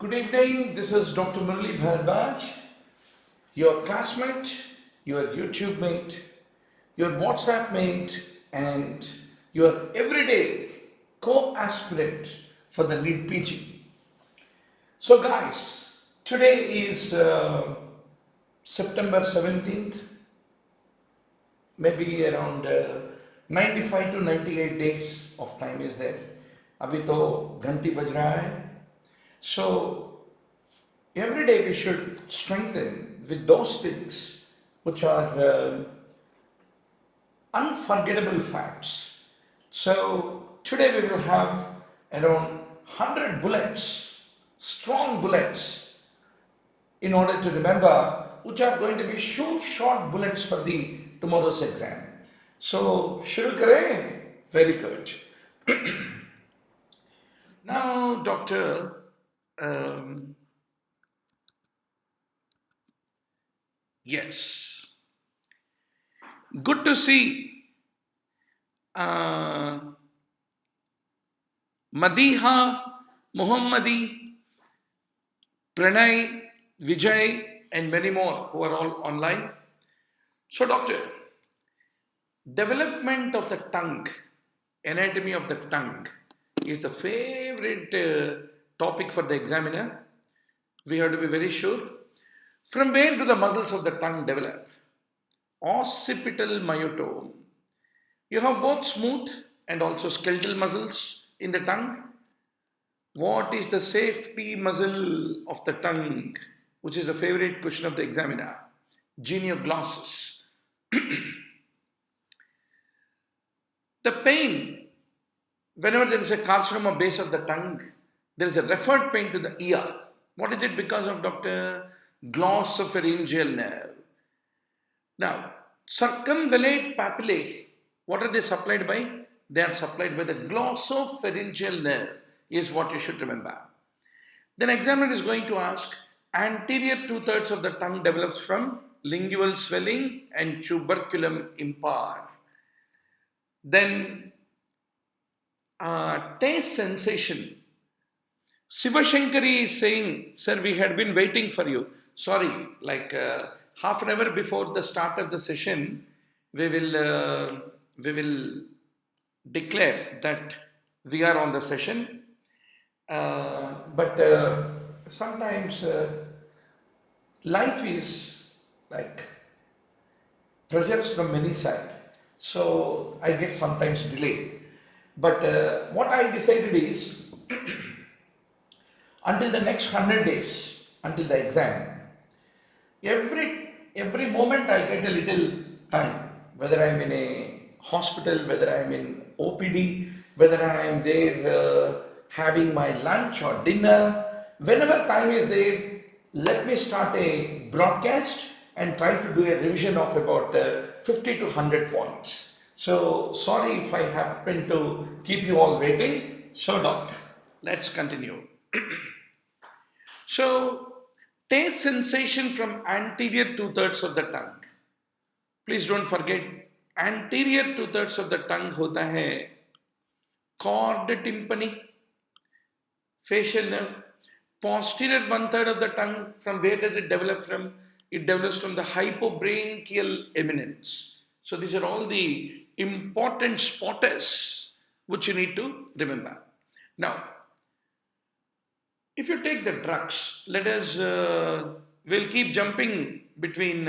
Good evening, this is Dr. Murali Bharadwaj, your classmate, your YouTube mate, your WhatsApp mate, and your everyday co-aspirant for the NEETPG. So guys, today is September 17th, maybe around 95 to 98 days of time is there. अभी तो घंटी बज रहा है. So every day we should strengthen with those things which are unforgettable facts. So today we will have around 100 bullets, strong bullets, in order to remember, which are going to be short bullets for the tomorrow's exam. So, shuru kare? Very good. Now, doctor, yes, good to see Madiha, Muhammadi, Pranay, Vijay, and many more who are all online. So, doctor, development of the tongue, anatomy of the tongue is the favorite topic for the examiner. We have to be very sure. From where do the muscles of the tongue develop? Occipital myotome. You have both smooth and also skeletal muscles in the tongue. What is the safety muscle of the tongue? Which is the favorite question of the examiner. Genioglossus. The pain, whenever there is a carcinoma base of the tongue, there is a referred pain to the ear. What is it because of, doctor? Glossopharyngeal nerve. Now, circumvallate papillae, what are they supplied by? They are supplied by the glossopharyngeal nerve, is what you should remember. Then examiner is going to ask, anterior 2/3 of the tongue develops from lingual swelling and tuberculum impar. Then taste sensation. Sivashankari is saying, sir, we had been waiting for you. Sorry, like half an hour before the start of the session, we will declare that we are on the session. But sometimes life is like pressures from many sides. So I get sometimes delay. But what I decided is until the next 100 days, until the exam, every moment I get a little time, whether I'm in a hospital, whether I'm in OPD, whether I am there having my lunch or dinner, whenever time is there, let me start a broadcast and try to do a revision of about 50 to 100 points. So sorry if I happen to keep you all waiting. So doc, let's continue. So taste sensation from anterior 2/3 of the tongue. Please don't forget, anterior 2/3 of the tongue hota hai chord tympani, facial nerve. Posterior 1/3 of the tongue, from where does it develop from? It develops from the hypobranchial eminence. So these are all the important spotters which you need to remember. Now, if you take the drugs, we'll keep jumping between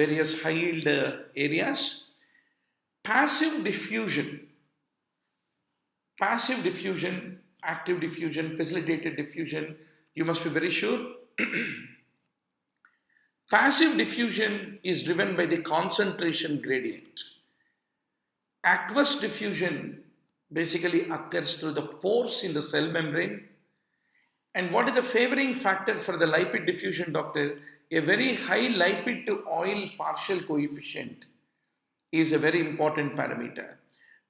various high-yield areas. Passive diffusion, active diffusion, facilitated diffusion, you must be very sure. Passive diffusion is driven by the concentration gradient. Aqueous diffusion basically occurs through the pores in the cell membrane. And what is the favoring factor for the lipid diffusion, doctor? A very high lipid to oil partial coefficient is a very important parameter.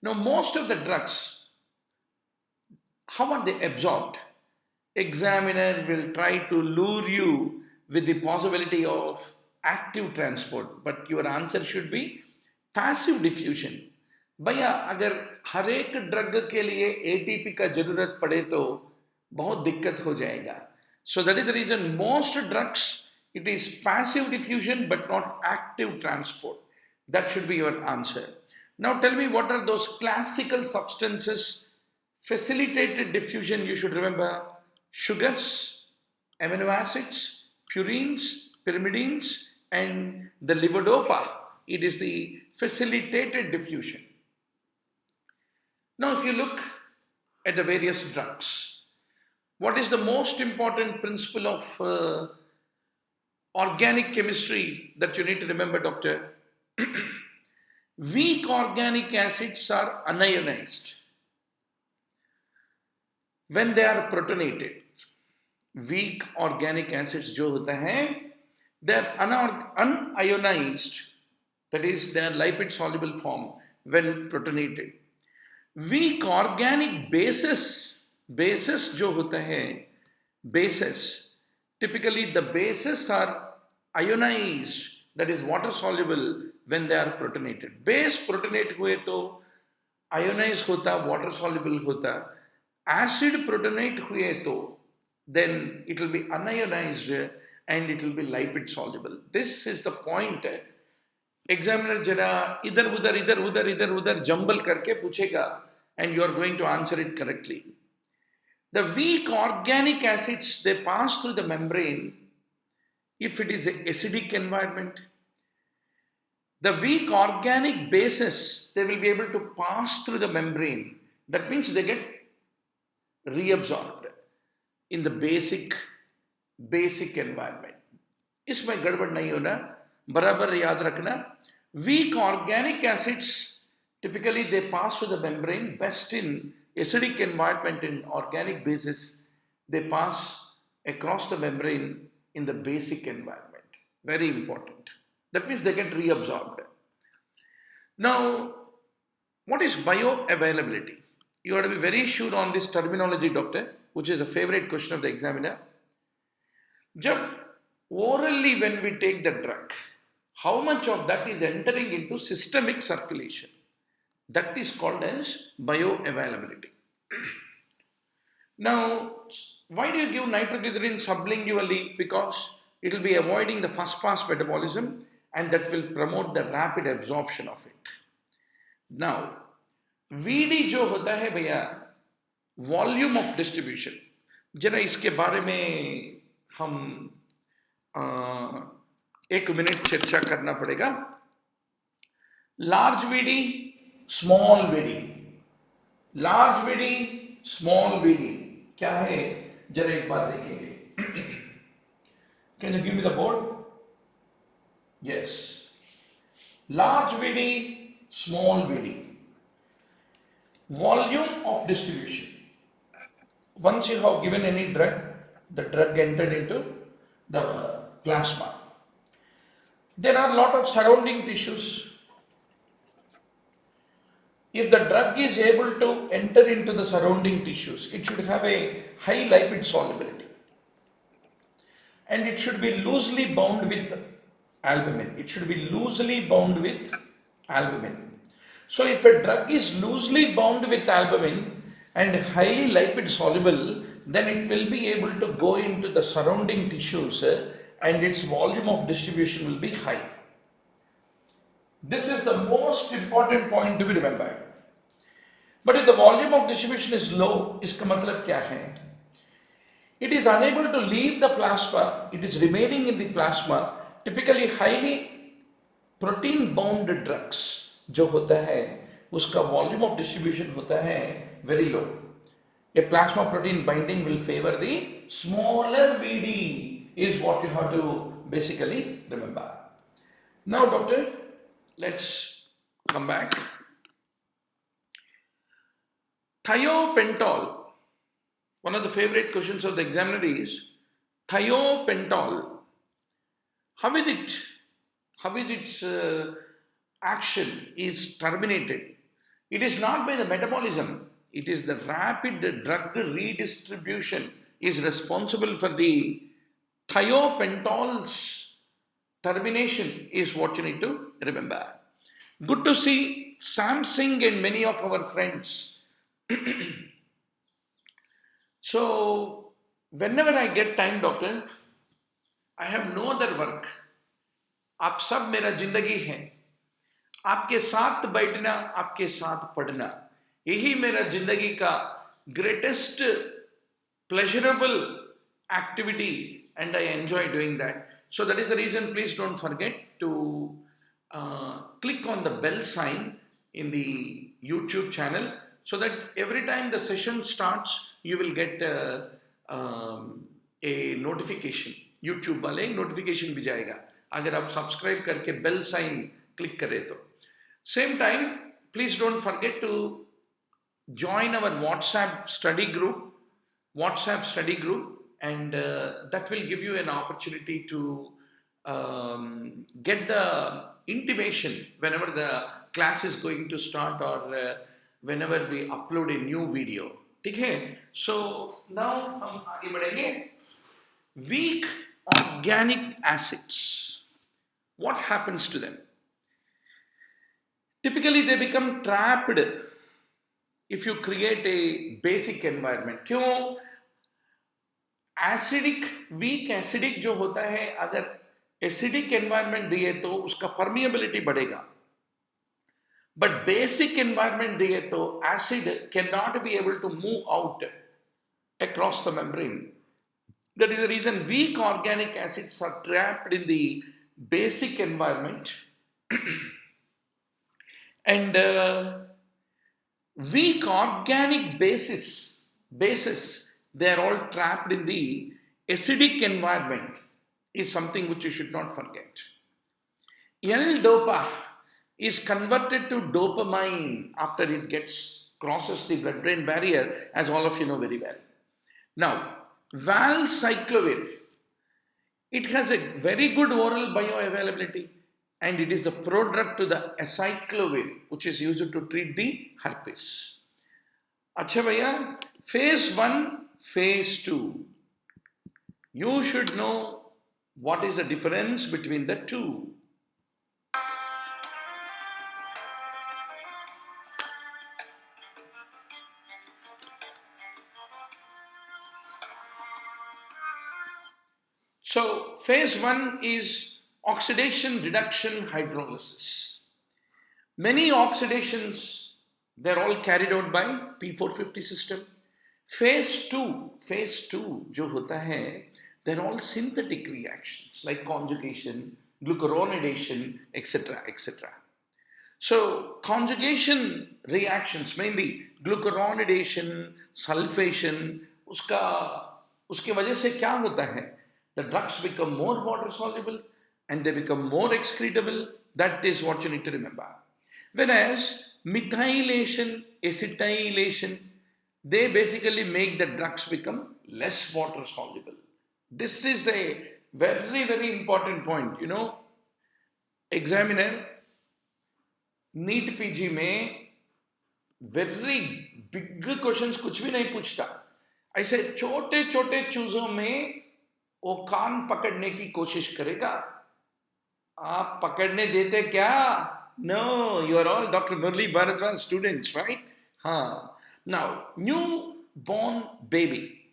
Now, most of the drugs, how are they absorbed? Examiner will try to lure you with the possibility of active transport, but your answer should be passive diffusion. भैया अगर हर एक drug के लिए ATP का जरूरत पड़े तो बहुत दिक्कत हो जाएगा. So that is the reason most drugs, it is passive diffusion but not active transport. That should be your answer. Now tell me, what are those classical substances? Facilitated diffusion, you should remember: sugars, amino acids, purines, pyrimidines, and the levodopa. It is the facilitated diffusion. Now, if you look at the various drugs, what is the most important principle of organic chemistry that you need to remember, doctor? Weak organic acids are unionized when they are protonated. Weak organic acids जो होता है, they are unionized, that is, they are lipid soluble form when protonated. Weak organic bases जो होता है, bases, typically the bases are ionized, that is water soluble when they are protonated. Base protonate हुए तो ionize होता, water soluble होता. Acid protonate हुए तो then it will be unionized and it will be lipid soluble. This is the point. Examiner जरा इधर उधर jumble करके पूछेगा and you are going to answer it correctly. The weak organic acids, they pass through the membrane if it is an acidic environment. The weak organic bases, they will be able to pass through the membrane. That means they get reabsorbed in the basic environment. इसमें गड़बड़ नहीं होना, बराबर याद रखना. Weak organic acids, typically they pass through the membrane best in acidic environment. In organic bases, they pass across the membrane in the basic environment. Very important. That means they get reabsorbed. Now, what is bioavailability? You have to be very sure on this terminology, doctor, which is a favorite question of the examiner. Jab orally when we take the drug, how much of that is entering into systemic circulation? That is called as bioavailability. Now, why do you give nitroglycerin sublingually? Because it will be avoiding the first pass metabolism and that will promote the rapid absorption of it. Now, VD जो होता है भैया, volume of distribution, जरा इसके बारे में हम एक मिनट चर्चा करना पड़ेगा. Large VD, small VD, large VD, small VD क्या है, जरा एक बार देखेंगे. Can you give me the board? Yes. Large VD, small VD. Volume of distribution. Once you have given any drug, the drug entered into the plasma. There are a lot of surrounding tissues. If the drug is able to enter into the surrounding tissues, it should have a high lipid solubility. And it should be loosely bound with albumin. It should be loosely bound with albumin. So if a drug is loosely bound with albumin and highly lipid soluble, then it will be able to go into the surrounding tissues and its volume of distribution will be high. This is the most important point to be remembered. But if the volume of distribution is low, इसका मतलब क्या है? It is unable to leave the plasma, it is remaining in the plasma. Typically highly protein bound drugs जो होता है उसका volume of distribution होता है very low. A plasma protein binding will favor the smaller VD is what you have to basically remember. Now doctor, let's come back. Thiopental. One of the favorite questions of the examiner is thiopental. How is its action is terminated? It is not by the metabolism. It is the rapid drug redistribution is responsible for the thiopental's termination is what you need to remember. Good to see Samsung and many of our friends So, whenever I get time, doctor, I have no other work. आप सब मेरा जिंदगी है, आपके साथ बैठना, आपके साथ पढ़ना, यही मेरा जिंदगी का greatest pleasurable activity, and I enjoy doing that. So that is the reason. Please don't forget to click on the bell sign in the YouTube channel, so that every time the session starts, you will get a notification. YouTube वाले notification भी जाएगा अगर आप subscribe करके bell sign click करें तो. Same time, please don't forget to join our WhatsApp study group, and that will give you an opportunity to get the intimation whenever the class is going to start, or whenever we upload a new video. ठीक है? So now हम आगे बढ़ेंगे. Weak organic acids. What happens to them? Typically they become trapped if you create a basic environment. क्यों? Acidic, weak acidic जो होता है, अगर एसिडिक एनवायरनमेंट दिए तो उसका परमिएबिलिटी बढ़ेगा, बट बेसिक एनवायरनमेंट दिए तो acid can not be able to move out across the membrane. That is the reason weak organic acids are trapped in the basic environment. And weak organic bases, they are all trapped in the acidic environment, is something which you should not forget. L-dopa is converted to dopamine after it crosses the blood-brain barrier, as all of you know very well. Now, valcyclovir, it has a very good oral bioavailability, and it is the prodrug to the acyclovir, which is used to treat the herpes. Acha bhaiya, phase 1, phase 2. You should know what is the difference between the two. So, phase 1 is oxidation, reduction, hydrolysis. Many oxidations, they're all carried out by P450 system. Phase 2 जो होता है, they're all synthetic reactions like conjugation, glucuronidation, etc. etc. So, conjugation reactions, mainly glucuronidation, sulfation, उसके वजह से क्या होता है? The drugs become more water soluble and they become more excretable. That is what you need to remember. Whereas methylation, acetylation, they basically make the drugs become less water soluble. This is a very, very important point. You know, examiner NEETPG में very big questions कुछ भी नहीं पूछता. ऐसे छोटे छोटे चीजों में वो कान पकड़ने की कोशिश करेगा. आप पकड़ने देते क्या? No, you are all Dr. Murli Bharadwaj students, right? Now, newborn baby,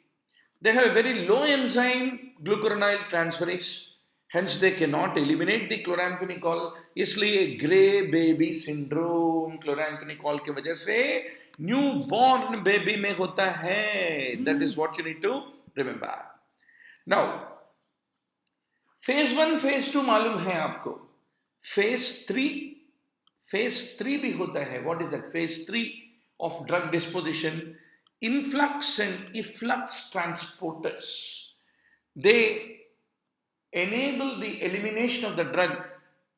they have a very low enzyme glucuronyl transferase, hence they cannot eliminate the chloramphenicol. इसलिए grey baby syndrome chloramphenicol की वजह से newborn baby में होता है. That is what you need to remember. Now, phase 1, phase 2 मालूम है आपको. phase 3 भी होता है. What is that? phase 3 of drug disposition, influx and efflux transporters. They enable the elimination of the drug,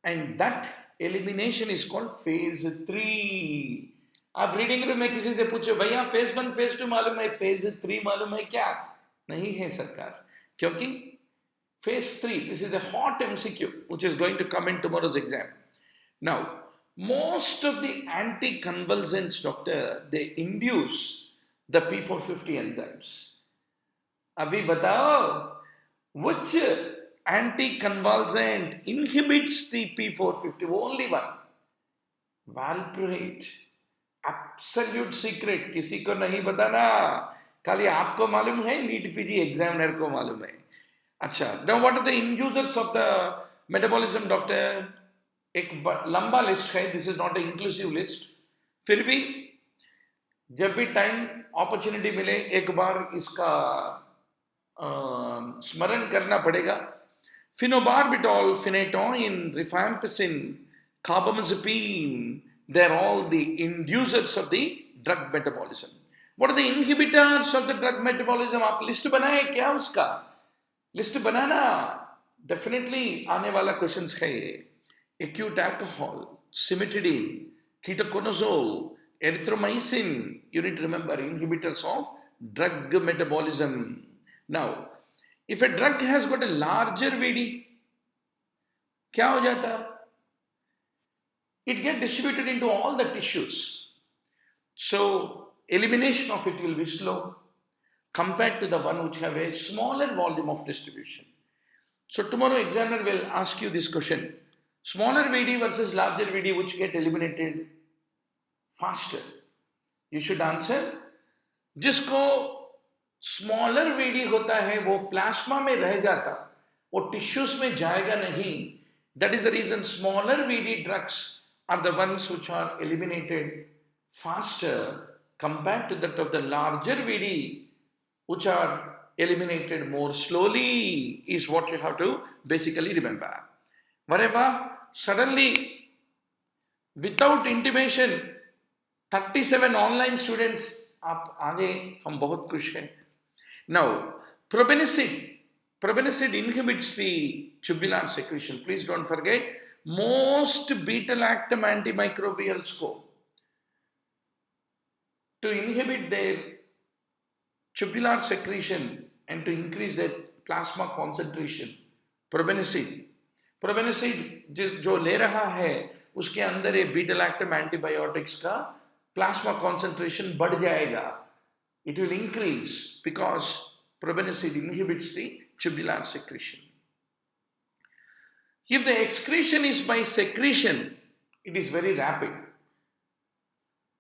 and that elimination is called phase 3. आप reading room में किसी से पूछो, भैया phase 1, phase 2 मालूम है, phase 3 मालूम है क्या? नहीं है सरकार. क्योंकि phase 3, this is a hot MCQ which is going to come in tomorrow's exam. Now, most of the anticonvulsants, doctor, they induce the P450 enzymes. Abhi batao, which anticonvulsant inhibits the P450? Only one. Valproate. Absolute secret. किसी को नहीं बताना. खाली आपको मालूम है, NEET PG examiner को मालूम है. अच्छा, now what are the inducers of the metabolism, doctor? एक लंबा लिस्ट है, this is not a inclusive list. फिर भी जब भी टाइम अपॉर्चुनिटी मिले एक बार इसका स्मरण करना पड़ेगा. Phenobarbital, phenytoin, rifampicin, carbamazepine, they're all the inducers of the drug metabolism. What are the inhibitors of the drug metabolism? आप लिस्ट बनाए क्या उसका? लिस्ट बनाना डेफिनेटली आने वाला क्वेश्चंस है ये. Acute alcohol, cimetidine, ketoconazole, erythromycin, you need to remember inhibitors of drug metabolism. Now, if a drug has got a larger VD, क्या हो जाता? It gets distributed into all the tissues. So, elimination of it will be slow compared to the one which have a smaller volume of distribution. So, tomorrow examiner will ask you this question. Smaller VD versus larger VD, which get eliminated faster? You should answer, जिसको smaller VD होता है वो plasma में रह जाता, वो tissues में जाएगा नहीं. That is the reason smaller VD drugs are the ones which are eliminated faster compared to that of the larger VD which are eliminated more slowly, is what you have to basically remember. Wherever suddenly without intimation 37 online students आप आगे, हम बहुत खुश हैं. Now, probenecid inhibits the tubular secretion. Please don't forget, most beta-lactam antimicrobials go to inhibit their tubular secretion and to increase their plasma concentration. Probenecid जो ले रहा है उसके अंदर ये beta-lactam antibiotics का plasma concentration बढ़ जाएगा. It will increase because probenecid inhibits the tubular secretion. If the excretion is by secretion, it is very rapid.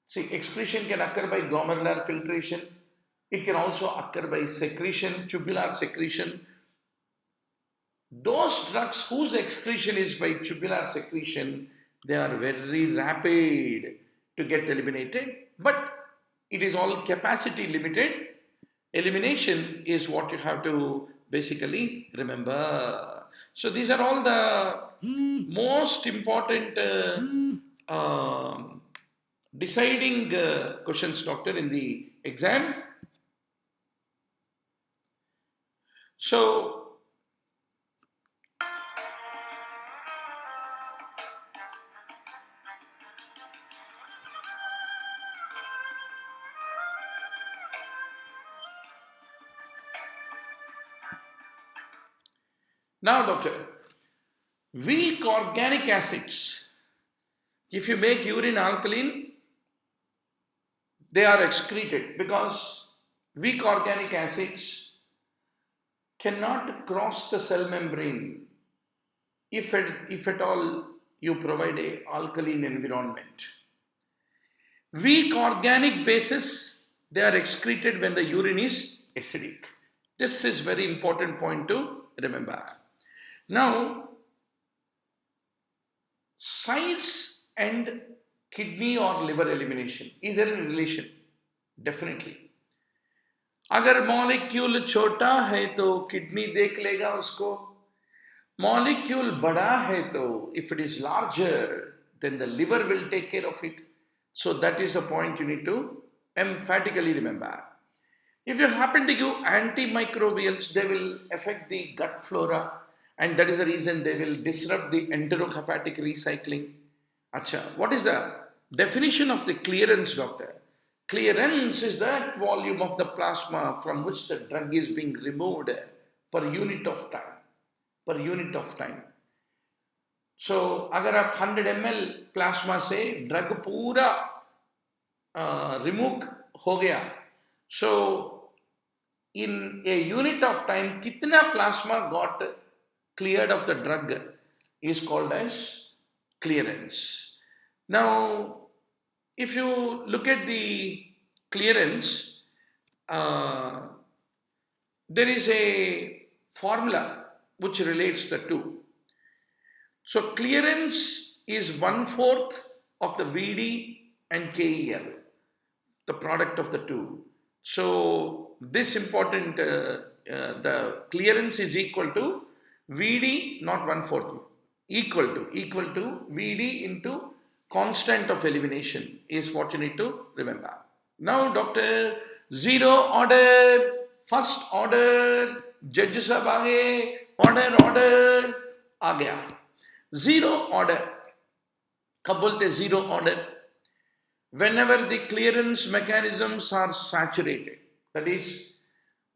See, excretion can occur by glomerular filtration. It can also occur by secretion, tubular secretion. Those drugs whose excretion is by tubular secretion, they are very rapid to get eliminated, but it is all capacity limited. Elimination is what you have to basically remember. So these are all the most important deciding questions, doctor, in the exam. So now, doctor, weak organic acids, if you make urine alkaline, they are excreted because weak organic acids cannot cross the cell membrane if at all you provide a alkaline environment. Weak organic bases, they are excreted when the urine is acidic. This is very important point to remember. Now, size and kidney or liver elimination, is there a relation? Definitely. अगर molecule छोटा है तो kidney देख लेगा उसको. Molecule बड़ा है तो if it is larger, then the liver will take care of it. So that is a point you need to emphatically remember. If you happen to give antimicrobials, they will affect the gut flora, and that is the reason they will disrupt the enterohepatic recycling. Acha, what is the definition of the clearance, doctor? Clearance is that volume of the plasma from which the drug is being removed per unit of time. Per unit of time. So, अगर आप 100 ml plasma से drug पूरा remove हो गया, so in a unit of time कितना plasma got cleared of the drug is called as clearance. Now, if you look at the clearance, uh, there is a formula which relates the two. So clearance is 1/4 of the VD and KEL, the product of the two. So this important, the clearance is equal to VD, not 1/4, equal to VD into constant of elimination is what you need to remember. Now, Doctor, zero order, first order, judge sab aage, order, आ गया. Zero order. कब बोलते zero order? Whenever the clearance mechanisms are saturated, that is,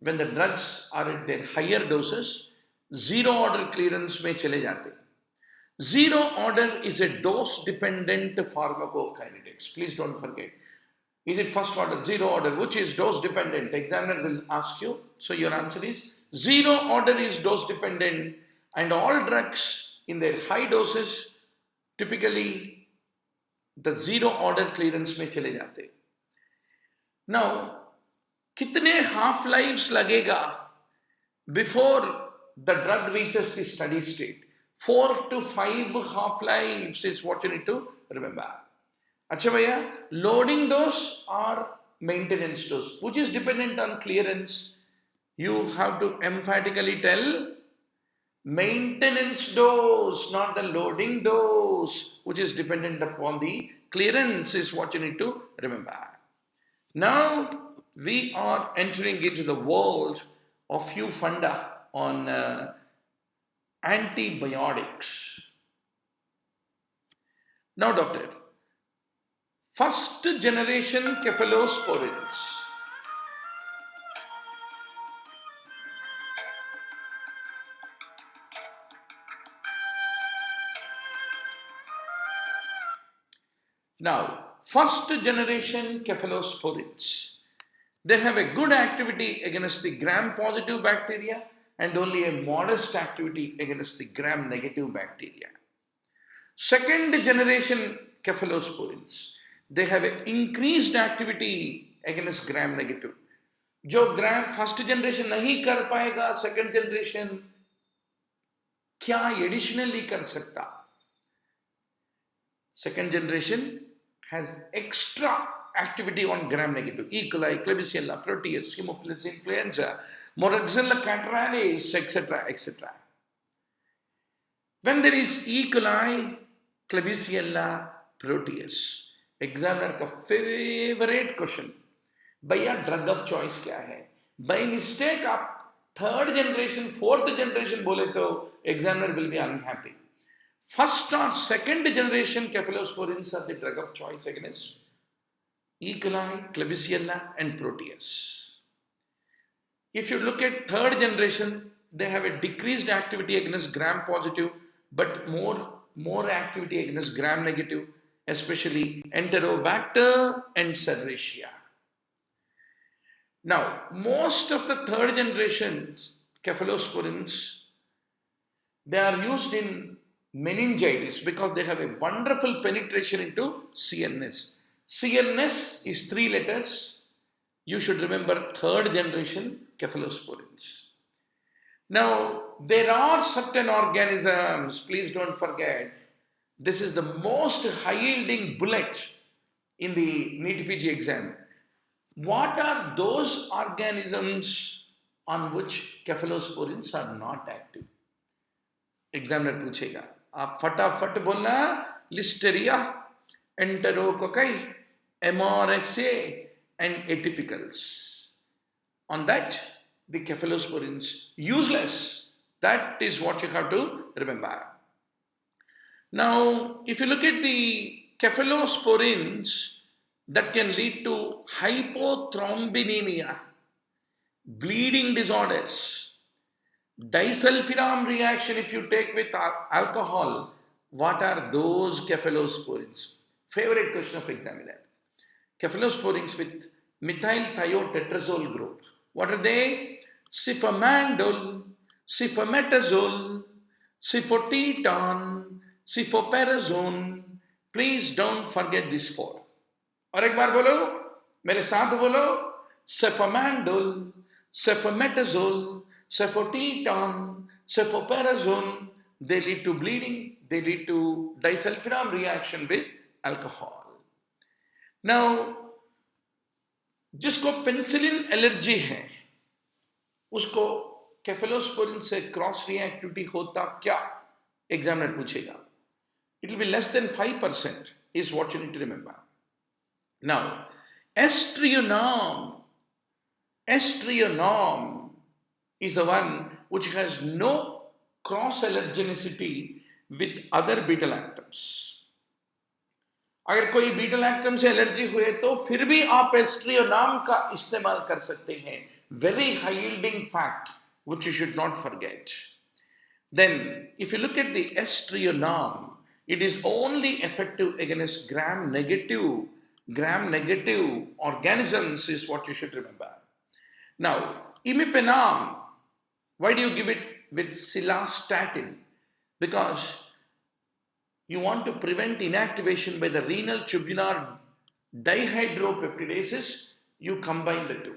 when the drugs are at their higher doses, zero order clearance में चले जाते. Zero order is a dose-dependent pharmacokinetics. Please don't forget. Is it first order, zero order? Which is dose-dependent? The examiner will ask you. So your answer is zero order is dose-dependent, and all drugs in their high doses typically the zero order clearance में चले जाते. Now, कितने half lives लगेगा before the drug reaches the steady state? 4 to 5 half lives is what you need to remember. अच्छा भैया, loading dose or maintenance dose, which is dependent on clearance? You have to emphatically tell maintenance dose, not the loading dose, which is dependent upon the clearance is what you need to remember. Now we are entering into the world of few funda on antibiotics. Now, doctor, first generation cephalosporins. Now, first generation cephalosporins, they have a good activity against the gram-positive bacteria and only a modest activity against the gram-negative bacteria. Second generation cephalosporins, they have an increased activity against gram-negative. जो gram first generation नहीं कर पाएगा, second generation क्या additionally कर सकता? Second generation has extra activity on gram-negative, E. coli, Klebsiella, Proteus, Haemophilus influenza, Moraxella catarrhalis, etc., etc. When there is E. coli, Klebsiella, Proteus, examiner का favorite question, भैया drug of choice क्या है? By mistake आप third generation, fourth generation बोले तो examiner will be unhappy. First or second generation cephalosporins are the drug of choice against E. coli, Klebsiella and Proteus. If you look at third generation, they have a decreased activity against gram-positive, but more activity against gram-negative, especially Enterobacter and Serratia. Now, most of the third generation cephalosporins, they are used in meningitis because they have a wonderful penetration into CNS. CNS is 3 letters. You should remember third generation cephalosporins. Now, there are certain organisms, please don't forget, this is the most high-yielding bullet in the NEETPG exam. What are those organisms on which cephalosporins are not active? Examiner पूछेगा, आप फटाफट बोलना, Listeria, एंटेरोकोकाई, MRSA and atypicals. On that, the cephalosporins useless. That is what you have to remember. Now, if you look at the cephalosporins that can lead to hypothrombinemia, bleeding disorders, disulfiram reaction if you take with alcohol, what are those cephalosporins? Favorite question of examiner. Cephalosporins with methyl thiotetrazole group. What are they? Cifamandole, cifametazole, cifoteton, cifoperazone. Please don't forget these 4. और एक बार बोलो, मेरे साथ बोलो, cefamandole, cefametazole, cefoteton, cefoperazone. They lead to bleeding, they lead to disulfiram reaction with alcohol. Now, जिसको penicillin allergy है उसको केफेलोस्पोरिन से क्रॉस रिएक्टिविटी होता क्या, एग्जामिनर पूछेगा. It will be less than 5% is what you need to remember. Now, estrionorm is the one which has no cross allergenicity with other beta lactams. अगर कोई beta lactam से allergy हुए तो फिर भी आप एस्ट्रियोनाम का इस्तेमाल कर सकते हैं. Very high yielding fact which you should not forget. Then, if you look at the estrionorm, it is only effective against gram-negative organisms is what you should remember. Now, imipenem, why do you give it with cilastatin? Because you want to prevent inactivation by the renal tubular dihydropeptidases, you combine the two.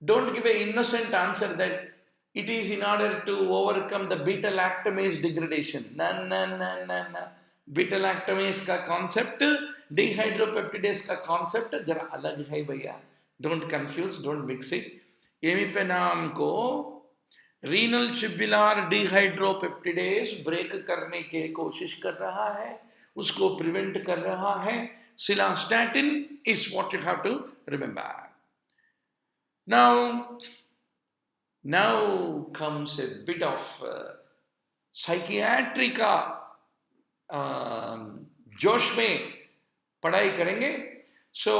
Don't give an innocent answer that it is in order to overcome the beta lactamase degradation. No. Beta lactamase का concept, dihydropeptidase का concept जरा अलग है भैया. Don't confuse, don't mix it. imipenem को renal tubular डिहाइड्रोपेप्टिडेज break करने की कोशिश कर रहा है, उसको प्रिवेंट कर रहा है. सिलास्टैटिन is what you have to remember. Now comes a bit of psychiatric का जोश में पढ़ाई करेंगे. So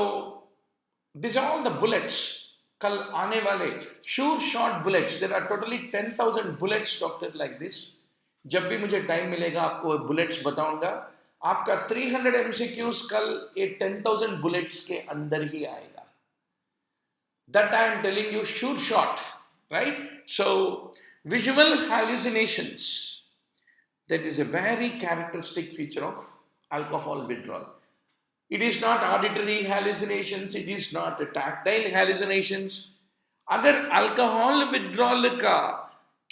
these are all the bullets. कल आने वाले shoot short bullets, there are totally 10,000 bullets doctor like this. जब भी मुझे टाइम मिलेगा आपको बुलेट्स बताऊंगा. आपका 300 MCQs कल ये 10,000 बुलेट्स के अंदर ही आएगा. That I am telling you shoot short, right? So visual hallucinations, that is a very characteristic feature of alcohol withdrawal. It is not auditory hallucinations, it is not tactile hallucinations. अगर alcohol withdrawal का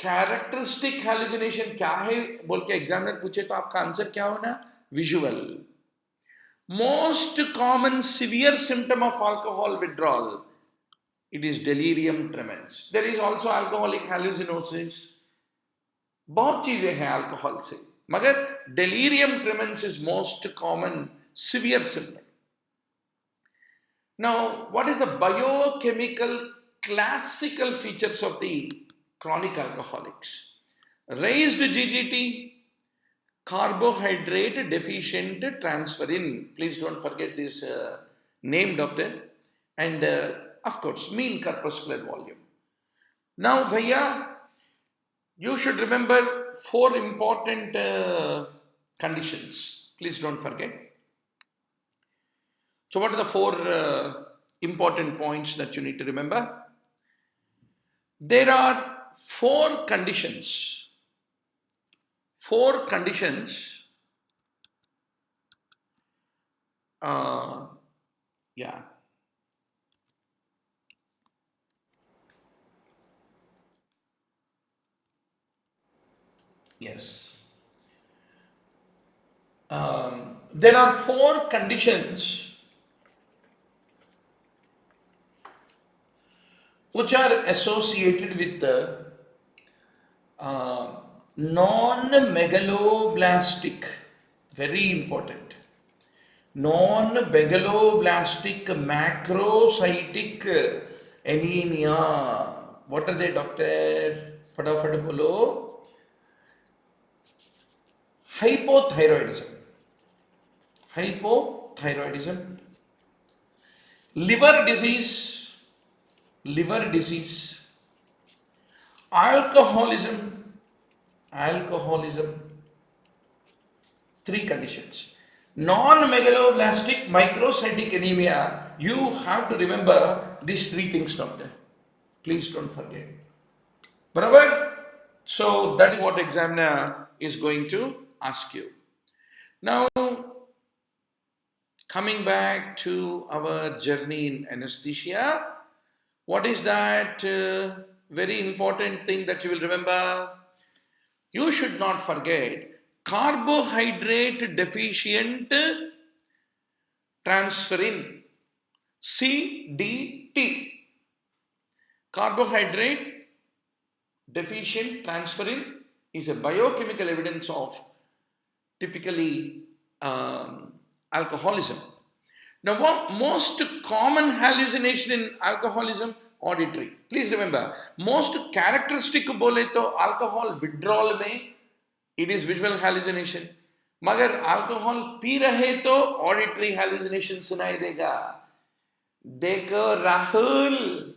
characteristic hallucination क्या है बोल के examiner पूछे तो आपका answer क्या होना? Visual. Most common severe symptom of alcohol withdrawal, it is delirium tremens. There is also alcoholic hallucinosis. बहुत चीजें हैं अल्कोहल से, मगर delirium tremens is most common severe symptom. Now, what is the biochemical classical features of the chronic alcoholics? Raised GGT, carbohydrate deficient transferrin. Please don't forget this name, doctor. And of course, mean corpuscular volume. Now, bhaiya, you should remember 4 important conditions. Please don't forget. So what are the 4 important points that you need to remember? There are 4 conditions. 4 conditions. Yeah. Yes. There are 4 conditions which are associated with the non-megaloblastic, very important, non-megaloblastic macrocytic anemia. What are they, doctor? Fatafat bolo. Hypothyroidism, liver disease, alcoholism. 3 conditions. Non-megaloblastic microcytic anemia. You have to remember these 3 things, doctor. Please don't forget. Barabar? So that is what examiner is going to ask you. Now, coming back to our journey in anesthesia. What is that very important thing that you will remember? You should not forget carbohydrate deficient transferrin, CDT. Carbohydrate deficient transferrin is a biochemical evidence of typically alcoholism. Now, what most common hallucination in alcoholism? Auditory. Please remember, most characteristic बोले तो alcohol withdrawal में it is visual hallucination. मगर alcohol P रहे तो auditory hallucination सुनाई देगा. देखो राहुल,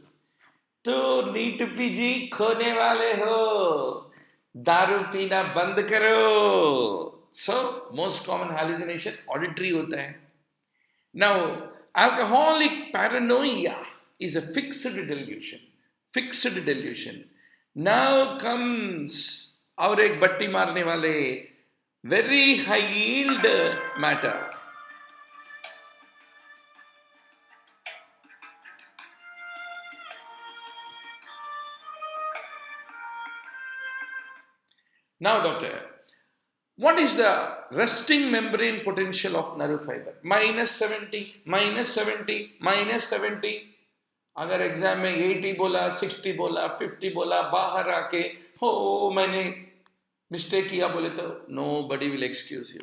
तो नीट पीजी खोने वाले हो, दारू पीना बंद करो. So, most common hallucination auditory होता है. Now, alcoholic paranoia is a fixed delusion. Fixed delusion. Now comes और एक बट्टी मारने वाले very high yield matter. Now, doctor, what is the resting membrane potential of nerve fiber? Minus 70, minus 70, minus 70. अगर exam में 80 बोला, 60 बोला, 50 बोला, बाहर आके हो मैंने मिस्टेक किया बोले तो nobody will excuse you.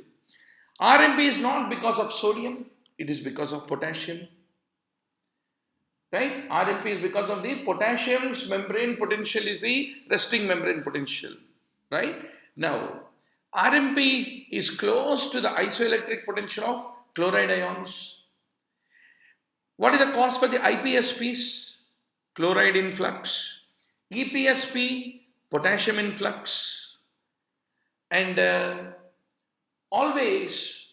RMP is not because of sodium, it is because of potassium. Right? RMP is because of the potassium's membrane potential is the resting membrane potential. Right? Now, RMP is close to the isoelectric potential of chloride ions. What is the cause for the IPSPs? Chloride influx. EPSP, potassium influx. And always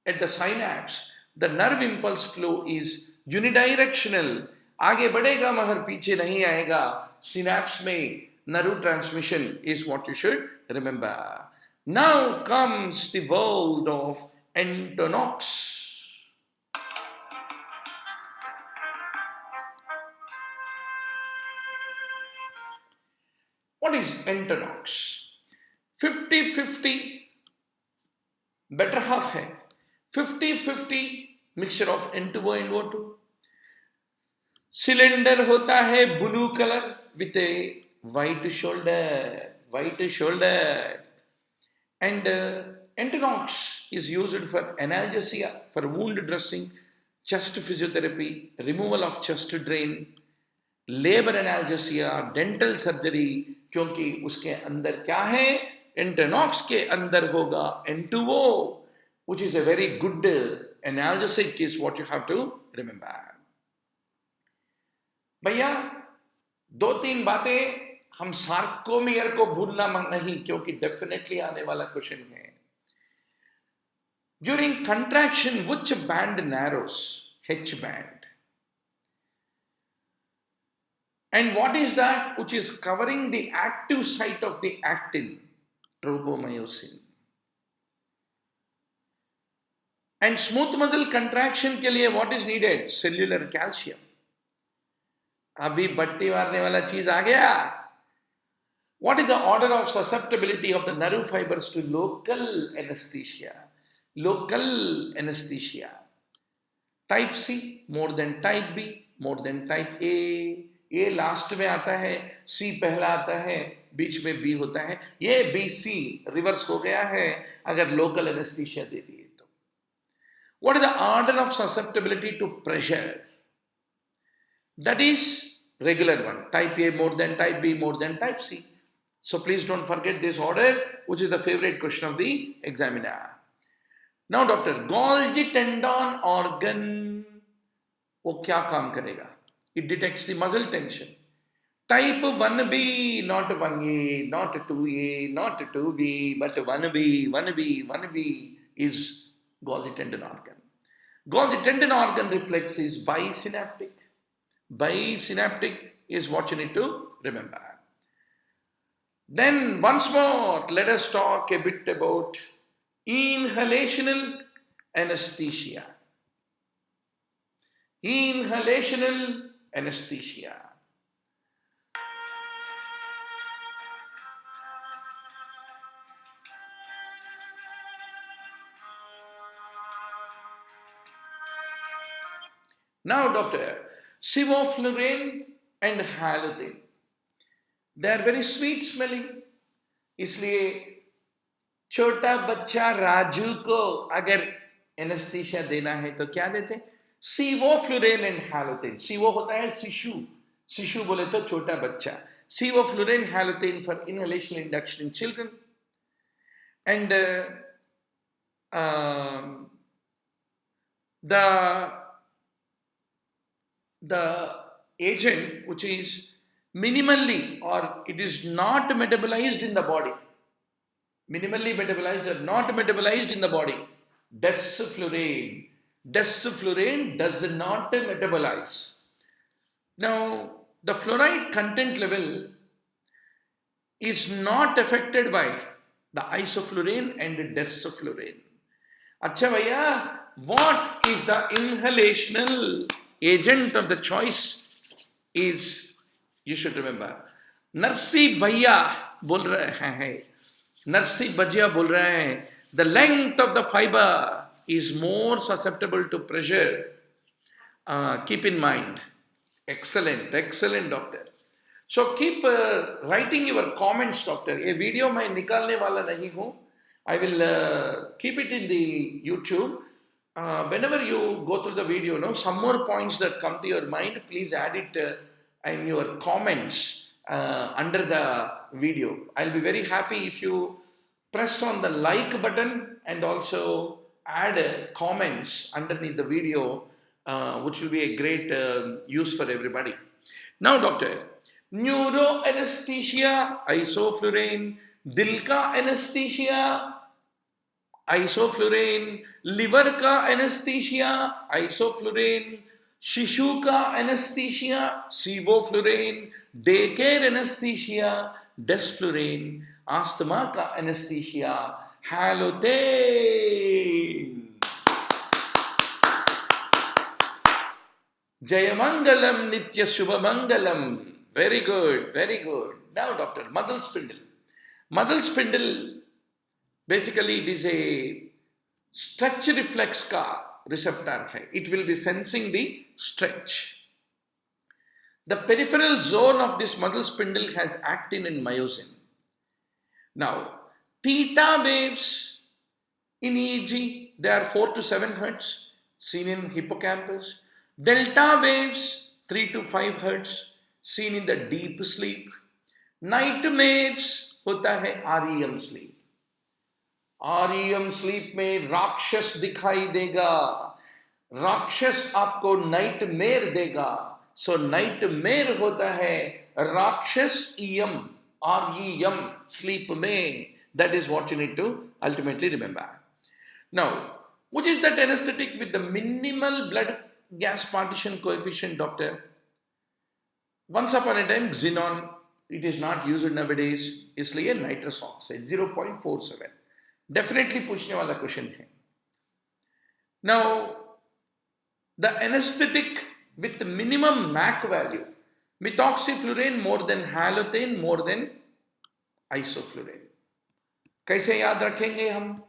at the synapse, the nerve impulse flow is unidirectional. आगे बढ़ेगा मगर पीछे नहीं आएगा. Synapse में nerve transmission is what you should remember. Now comes the world of entonox. What is entonox? 50-50 better half है. 50-50 mixture of N2O and O2. Cylinder होता है blue color with a white shoulder. And entonox is used for analgesia, for wound dressing, chest physiotherapy, removal of chest drain, labor analgesia, dental surgery, क्योंकि उसके अंदर क्या है? Entonox के अंदर होगा N2O, which is a very good analgesic is what you have to remember. भैया 2-3 बातें हम सार्कोमियर को भूलना नहीं, क्योंकि डेफिनेटली आने वाला क्वेश्चन है. During contraction, which band narrows? H band. And what is that which is covering the active site of the actin? Tropomyosin. And smooth muscle contraction के लिए what is needed? Cellular calcium. अभी बट्टी मारने वाला चीज आ गया. What is the order of susceptibility of the nerve fibers to local anesthesia? Local anesthesia. Type C more than type B, more than type A. A last में आता है, C पहला आता है, बीच में B होता है. ये BC रिवर्स हो गया है अगर लोकल एनेस्थीसिया दे दिए तो. What is the order of susceptibility to pressure? That is regular one. Type A more than type B more than type C. So please don't forget this order, which is the favorite question of the examiner. Now doctor, Golgi tendon organ वो क्या काम करेगा? It detects the muscle tension. Type 1B, not 1A, not 2A, not 2B, but 1B is Golgi tendon organ. Golgi tendon organ reflex is bisynaptic. Bisynaptic is what you need to remember. Then once more, let us talk a bit about inhalational anesthesia. Inhalational anesthesia. Now, doctor, sevoflurane and halothane, they are very sweet smelling. इसलिए छोटा बच्चा राजू को अगर anaesthesia देना है तो क्या देते हैं? सीवोफ्लुरेन एंड हैलोथेन. सीवो होता है शिशु, शिशु बोले तो छोटा बच्चा. Sevoflurane halothane for inhalation induction in children. And the agent which is minimally or it is not metabolized in the body, minimally metabolized or not metabolized in the body, desflurane. Desflurane does not metabolize. Now, the fluoride content level is not affected by the isoflurane and the desflurane. Acha bhaiya, what is the inhalational agent of the choice is, you should remember, Narsi bhaiya bol rahe hai, Narsi bhaiya bol rahe hai, the length of the fiber is more susceptible to pressure. Keep in mind. Excellent, excellent, doctor. So keep writing your comments, doctor. A video मैं निकालने वाला नहीं हूँ. I will keep it in the YouTube. Whenever you go through the video, no, some more points that come to your mind, please add it in your comments under the video. I'll be very happy if you press on the like button and also add comments underneath the video, which will be a great use for everybody. Now, doctor, neuro anesthesia, isoflurane, दिल का anesthesia, isoflurane, liver का anesthesia, isoflurane, शिशु का anesthesia, sevoflurane, daycare anesthesia, desflurane, asthma का anesthesia, halothane. Jayamangalam Nitya Shubhamangalam. Very good, very good. Now, doctor, Madal spindle. Madal spindle, basically it is a stretch reflex ka receptor hai. It will be sensing the stretch. The peripheral zone of this Madal spindle has actin and myosin. Now, theta waves in EEG, they are 4 to 7 hertz, seen in hippocampus. Delta waves 3 to 5 hertz, seen in the deep sleep. Nightmares होता है REM sleep. REM sleep में राक्षस दिखाई देगा. राक्षस आपको nightmare देगा. So nightmare होता है राक्षस REM sleep में. That is what you need to ultimately remember. Now, which is that anesthetic with the minimal blood gas partition coefficient, doctor? Once upon a time, xenon, it is not used nowadays, इसलिए nitrous oxide 0.47. Definitely पूछने वाला question है. Now, the anesthetic with the minimum MAC value, methoxyflurane more than halothane more than isoflurane. कैसे याद रखेंगे हम?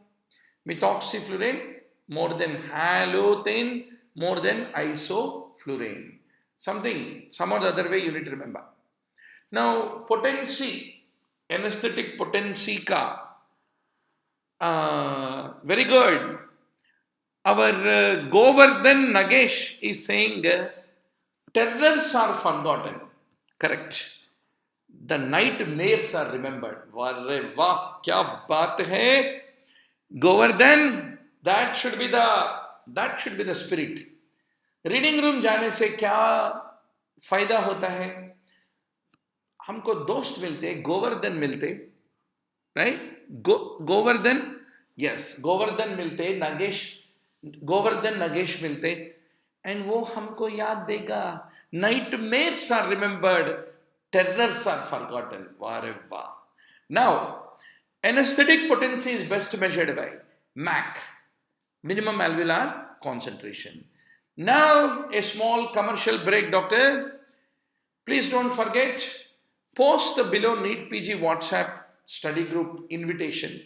Methoxyflurane more than halothane more than isoflurane. Some or the other way you need to remember. Now, potency, anesthetic potency ka. Very good. Our Govardhan Nagesh is saying terrors are forgotten. Correct. The nightmares are remembered. Varre wah, kya baat hai? Govardhan, that should be the spirit. Reading room जाने से क्या फायदा होता है? हमको दोस्त मिलते, गोवर्धन मिलते, राइट? गोवर्धन, यस, गोवर्धन मिलते, गोवर्धन नगेश मिलते, एंड वो हमको याद देगा. Nightmares are remembered, terrors are forgotten. वाह वाह. Now, anesthetic potency is best measured by MAC, minimum alveolar concentration. Now, a small commercial break, doctor. Please don't forget, post the below NEETPG WhatsApp study group invitation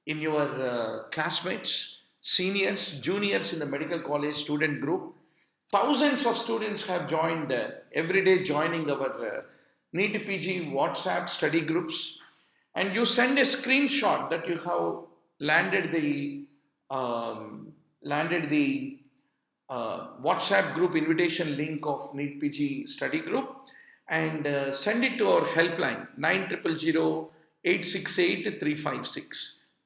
in your classmates, seniors, juniors in the medical college student group. Thousands of students have joined, every day joining our NEETPG WhatsApp study groups, and you send a screenshot that you have landed the WhatsApp group invitation link of NEETPG study group, and send it to our helpline 9000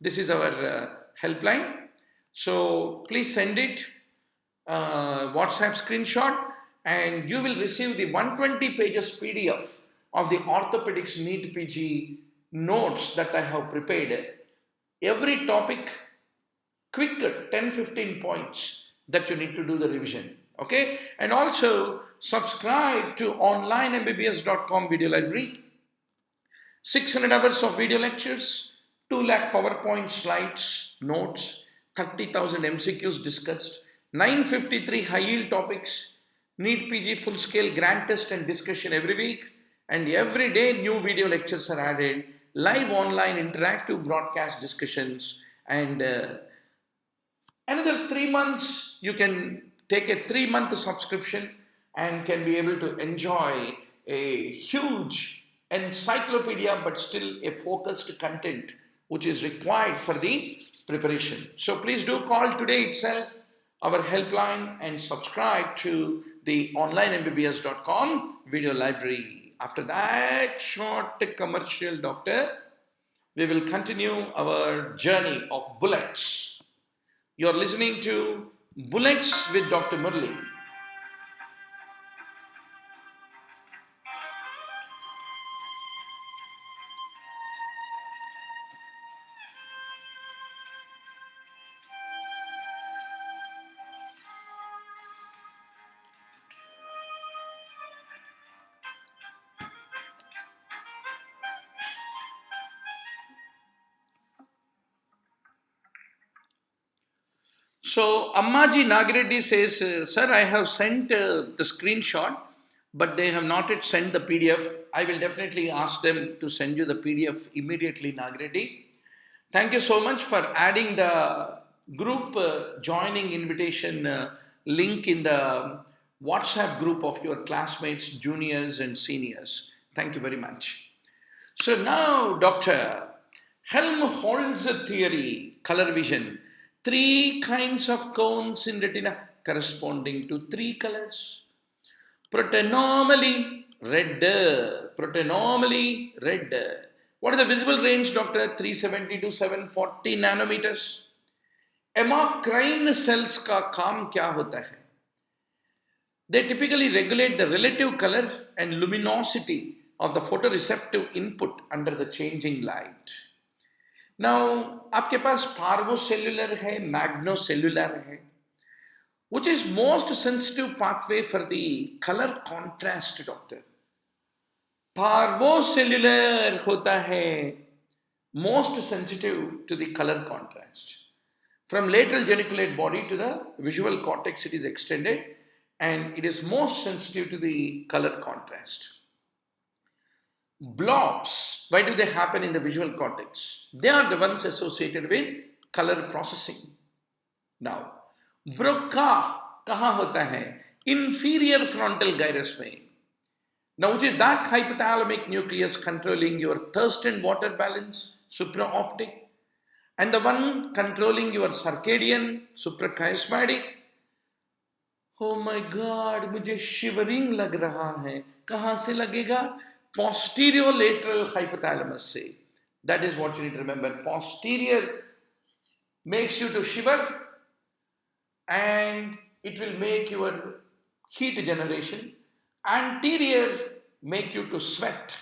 This is our helpline. So please send it, WhatsApp screenshot, and you will receive the 120 pages PDF of the orthopedics NEETPG notes that I have prepared. Every topic, quick 10-15 points that you need to do the revision. Okay, and also subscribe to onlinembbs.com video library. 600 hours of video lectures, 2 lakh PowerPoint slides, notes, 30,000 MCQs discussed, 953 high yield topics, NEETPG full scale grant test and discussion every week, and every day new video lectures are added, live online interactive broadcast discussions, and another 3 months you can take a 3-month subscription and can be able to enjoy a huge encyclopedia, but still a focused content which is required for the preparation. So please do call today itself our helpline and subscribe to the onlinembbs.com video library. After that short commercial, doctor, we will continue our journey of bullets. You are listening to Bullets with Dr. Murli. So Ammaji Nagreddy says, sir, I have sent the screenshot, but they have not yet sent the PDF. I will definitely ask them to send you the PDF immediately, Nagreddy. Thank you so much for adding the group joining invitation link in the WhatsApp group of your classmates, juniors and seniors. Thank you very much. So now, Doctor, Helmholtz theory, color vision. 3 kinds of cones in retina corresponding to 3 colors. Protenomally red. What is the visible range, doctor? 370 to 740 nanometers. Amacrine cells का काम क्या होता है? They typically regulate the relative color and luminosity of the photoreceptive input under the changing light. Now, आपके पास parvocellular है, magnocellular है. Which is most sensitive pathway for the color contrast, doctor? Parvocellular होता है most sensitive to the color contrast. From lateral geniculate body to the visual cortex it is extended, and it is most sensitive to the color contrast. Blobs, why do they happen in the visual cortex? They are the ones associated with color processing. Now, Broca कहाँ होता है? Inferior frontal gyrus में. Now, which is that hypothalamic nucleus controlling your thirst and water balance, supraoptic, and the one controlling your circadian, suprachiasmatic. Oh my God, मुझे shivering लग रहा है. कहाँ से लगेगा? Posterior lateral hypothalamus से. That is what you need to remember. Posterior makes you to shiver, and it will make your heat generation. Anterior make you to sweat,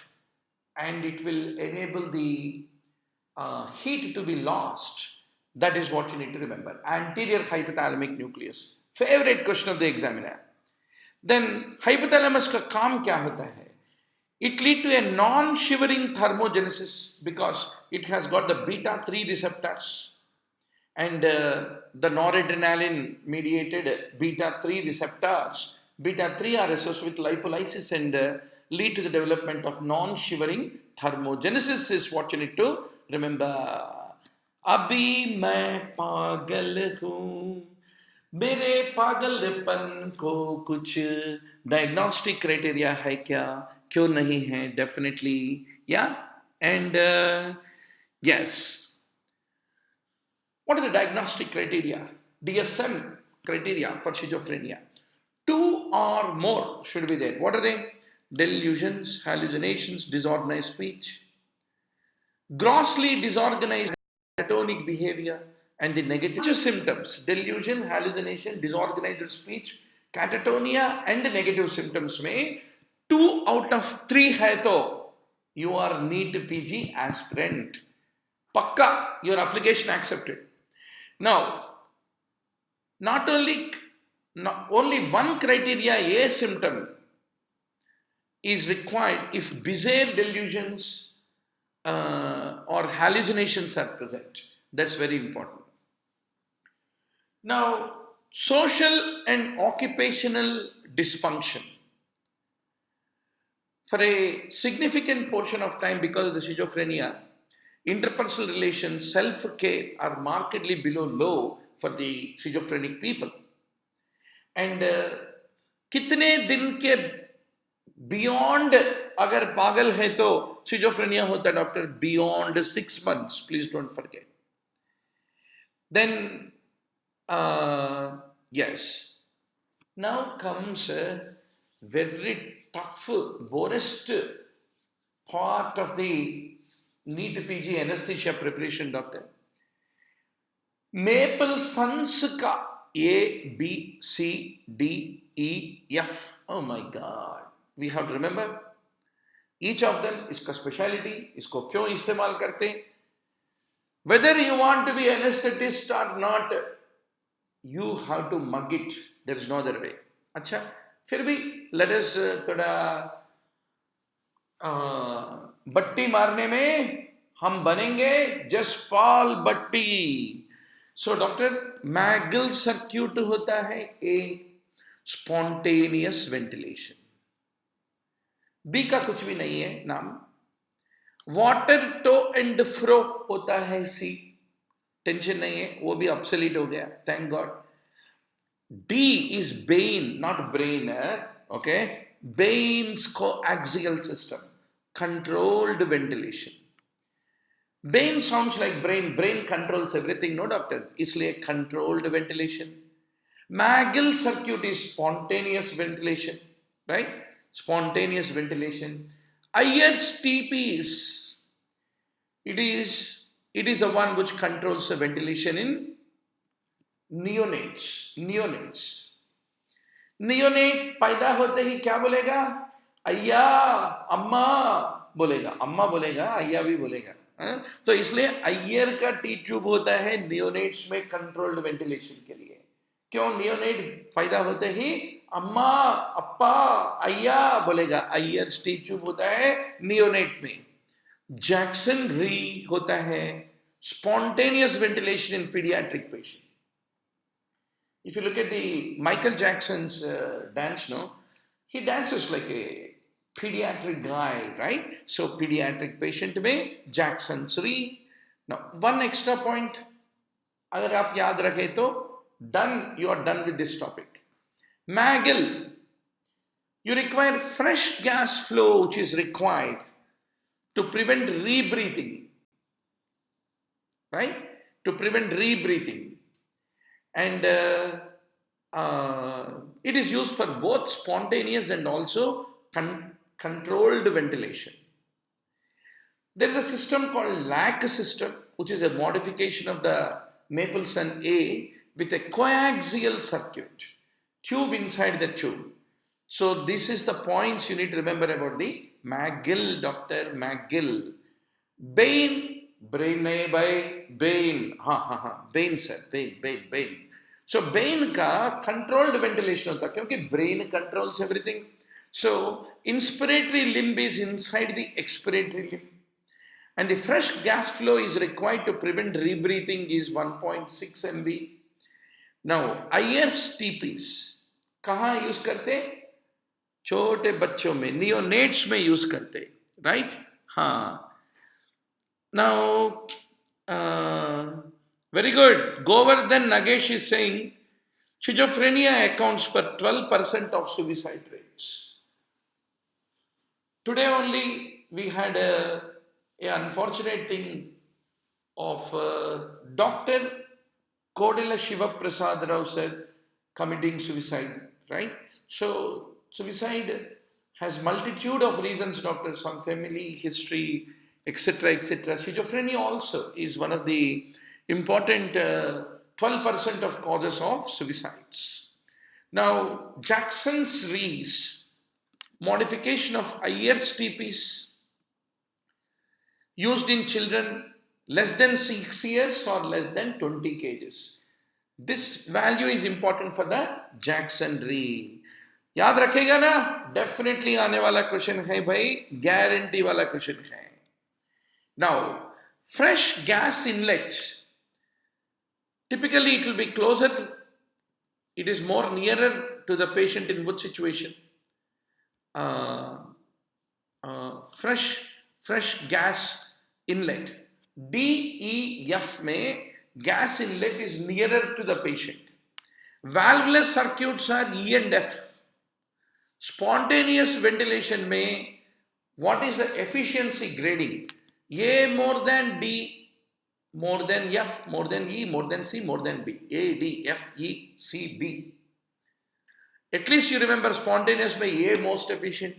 and it will enable the heat to be lost. That is what you need to remember. Anterior hypothalamic nucleus. Favorite question of the examiner. Then hypothalamus का काम क्या होता है? It leads to a non-shivering thermogenesis because it has got the beta-3 receptors, and the noradrenaline mediated beta-3 receptors. Beta-3 are associated with lipolysis and lead to the development of non-shivering thermogenesis is what you need to remember. अभी मैं पागल हूँ मेरे पागलपन को कुछ diagnostic criteria है क्या, क्यों नहीं है? डेफिनेटली, या. And yes, what are the diagnostic criteria? DSM criteria for schizophrenia. Two or more should be there. What are they? Delusions, hallucinations, disorganized speech, grossly disorganized catatonic behavior, and the negative symptoms: delusion, hallucination, disorganized speech, catatonia, and negative symptoms में 2 out of 3 है तो you are NEET PG aspirant. Pakka, your application accepted. Now, not only one criteria, a symptom is required if bizarre delusions or hallucinations are present. That's very important. Now, social and occupational dysfunction. For a significant portion of time, because of the schizophrenia, interpersonal relations, self-care are markedly below low for the schizophrenic people. And कितने दिन के beyond अगर पागल है तो schizophrenia होता है doctor? Beyond 6 months, please don't forget. Then yes, now comes a very tough, worst part of the NEETPG anesthesia preparation, doctor. Maple Sons का A, B, C, D, E, F. Oh my God. We have to remember each of them, इसका speciality, इसको क्यों इस्तेमाल करते. Whether you want to be anesthetist or not, you have to mug it. There is no other way. अच्छा, फिर भी let us थोड़ा बट्टी मारने में हम बनेंगे जसपाल बट्टी. सो डॉक्टर, मैगल सर्क्यूट होता है ए, स्पॉन्टेनियस वेंटिलेशन. बी का कुछ भी नहीं है नाम. वाटर टो एंड फ्रो होता है सी, टेंशन नहीं है, वो भी ऑब्सोलीट हो गया, thank God. D is Ben, not brain. Okay, Ben's coaxial system, controlled ventilation. Brain sounds like brain. Brain controls everything, no doctor? इसलिए controlled ventilation. Magal circuit is spontaneous ventilation, right? Spontaneous ventilation. Ayer's TPs, it is the one which controls the ventilation in neonates. Neonate पैदा होते ही क्या बोलेगा? अय्या, अम्मा बोलेगा. अम्मा बोलेगा, अय्या भी बोलेगा. तो इसलिए अय्यर का टी ट्यूब होता है नियोनेट्स में कंट्रोल्ड वेंटिलेशन के लिए. क्यों? नियोनेट पैदा होते ही अम्मा, अप्पा, अय्या बोलेगा. अय्यर टी ट्यूब होता है नियोनेट में. जैक्सन री होता है spontaneous ventilation in paediatric patient. If you look at the Michael Jackson's dance, no, he dances like a pediatric guy, right? So pediatric patient में Jackson's Lee. Now one extra point, अगर आप याद रखें तो done, you are done with this topic. Magal, you require fresh gas flow which is required to prevent rebreathing, right? To prevent rebreathing. And it is used for both spontaneous and also controlled ventilation. There is a system called LAC system, which is a modification of the Mapleson A with a coaxial circuit, tube inside the tube. So this is the points you need to remember about the Magill, Dr. Magill. Bain, brain नहीं भाई, Bain, Bain sir, Bain. So Bain का controlled ventilation होता है, क्योंकि brain controls everything. So inspiratory limb is inside the expiratory limb. And the fresh gas flow is required to prevent rebreathing is 1.6 mb. Now, Ayer's TPs कहाँ use करते? छोटे बच्चों में, neonates में यूज करते, राइट? हाँ. Now, very good. Govardhan Nagesh is saying Schizophrenia accounts for 12% of suicide rates. Today only we had a unfortunate thing of Dr. Kodila Shiva Prasad Rao sir committing suicide, right? So suicide has multitude of reasons, doctor, some family history, etc., etc. Schizophrenia also is one of the important 12% of causes of suicides. Now, Jackson's-Rees modification of IRS-TPs used in children less than 6 years or less than 20 kgs. This value is important for the Jackson-Rees. याद रखेगा ना, definitely आने वाला question है भाई, guarantee वाला question है. Now, fresh gas inlet, typically it will be closer, it is more nearer to the patient in which situation? Fresh gas inlet. DEF में gas inlet is nearer to the patient. Valveless circuits are E and F. Spontaneous ventilation में what is the efficiency grading? A more than D, more than F, more than E, more than C, more than B. A, D, F, E, C, B. At least you remember spontaneous by A most efficient,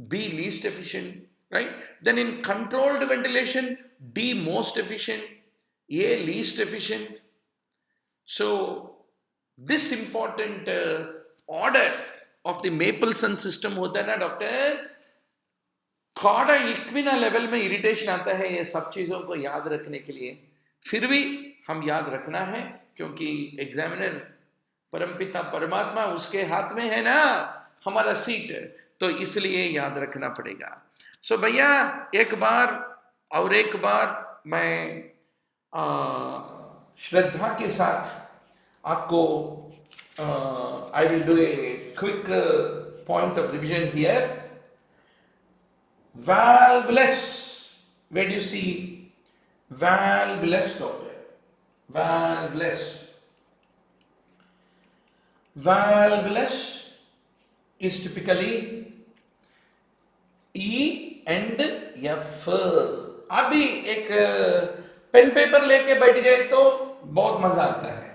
B least efficient, right? Then in controlled ventilation, D most efficient, A least efficient. So this important order of the Mapleson system होता है ना doctor, chorda equina level में irritation आता है ये सब चीज़ों को याद रखने के लिए. फिर भी हम याद रखना है क्योंकि एग्जामिनर परमपिता परमात्मा उसके हाथ में है ना हमारा सीट, तो इसलिए याद रखना पड़ेगा. सो भैया एक बार और एक बार मैं श्रद्धा के साथ आपको I will do a quick point of revision here. Valveless. Where do you see valveless, doctor? Valveless. Valveless is typically E and F. अभी एक पेन पेपर लेके बैठ गए तो बहुत मजा आता है,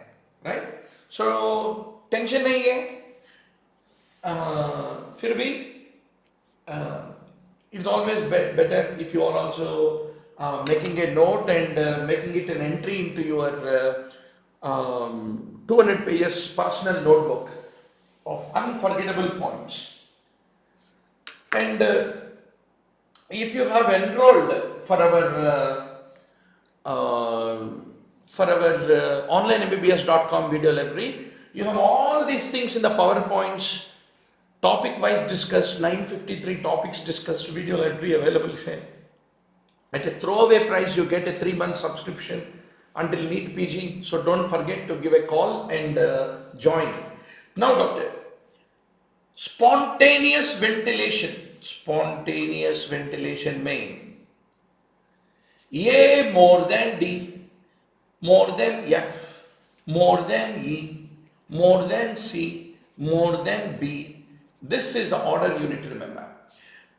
राइट? सो टेंशन नहीं है. फिर भी it's always better if you are also making a note and making it an entry into your 200 pages personal notebook of unforgettable points. And if you have enrolled for our onlineMBBS.com video library, you have all these things in the PowerPoints, topic wise discussed, 953 topics discussed, video library available here. At a throwaway price, you get a 3-month subscription until NEETPG. So don't forget to give a call and join. Now, doctor, spontaneous ventilation में A more than D, more than F, more than E, more than C, more than B. This is the order you need to remember.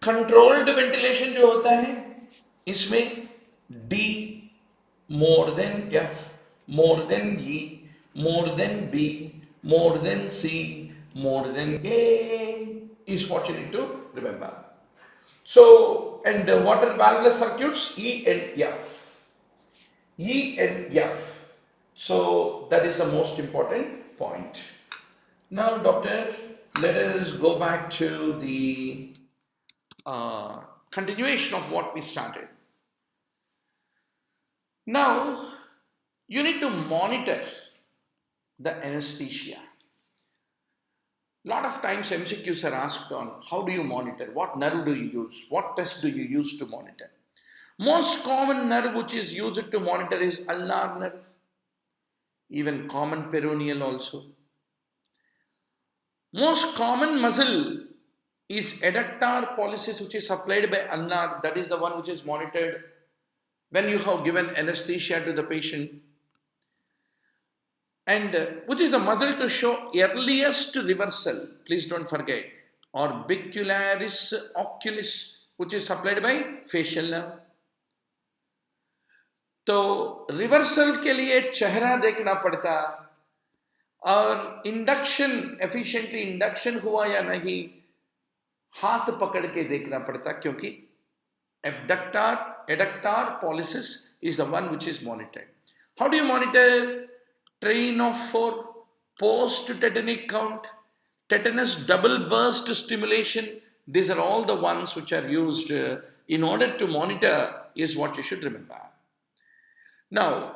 Controlled ventilation जो होता है इसमें D more than F, more than E, more than B, more than C, more than A is what you need to remember. So, and what are valveless circuits? E and F. E and F. So, that is the most important point. Now, doctor, let us go back to the continuation of what we started. Now, you need to monitor the anesthesia. Lot of times MCQs are asked on how do you monitor, what nerve do you use, what test do you use to monitor. Most common nerve which is used to monitor is ulnar nerve, even common peroneal also. Most common muscle is adductor pollicis, which is supplied by ulnar, that is the one which is monitored. When you have given anesthesia to the patient, and which is the muscle to show earliest reversal. Please don't forget. Orbicularis oculis, which is supplied by facial nerve. तो reversal के लिए चेहरा देखना पड़ता और induction efficiently induction हुआ या नहीं हाथ पकड़ के देखना पड़ता क्योंकि एडक्टार pollicis is the one which is monitored. How do you monitor? Train of 4, post-tetanic count, tetanus double burst stimulation. These are all the ones which are used in order to monitor is what you should remember. Now,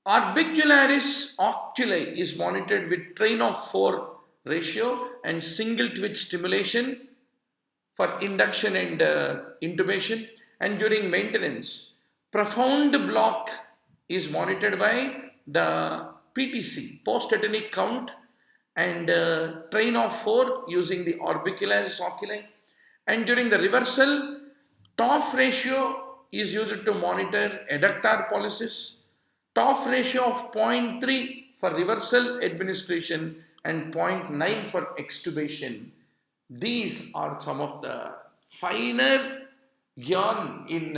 orbicularis oculi is monitored with train of 4 ratio and single twitch stimulation for induction and intubation, and during maintenance. Profound block is monitored by the PTC, post-tetanic count, and train of 4 using the orbicularis oculi. And during the reversal, TOF ratio is used to monitor adductor polysis, TOF ratio of 0.3 for reversal administration and 0.9 for extubation. These are some of the finer yarn in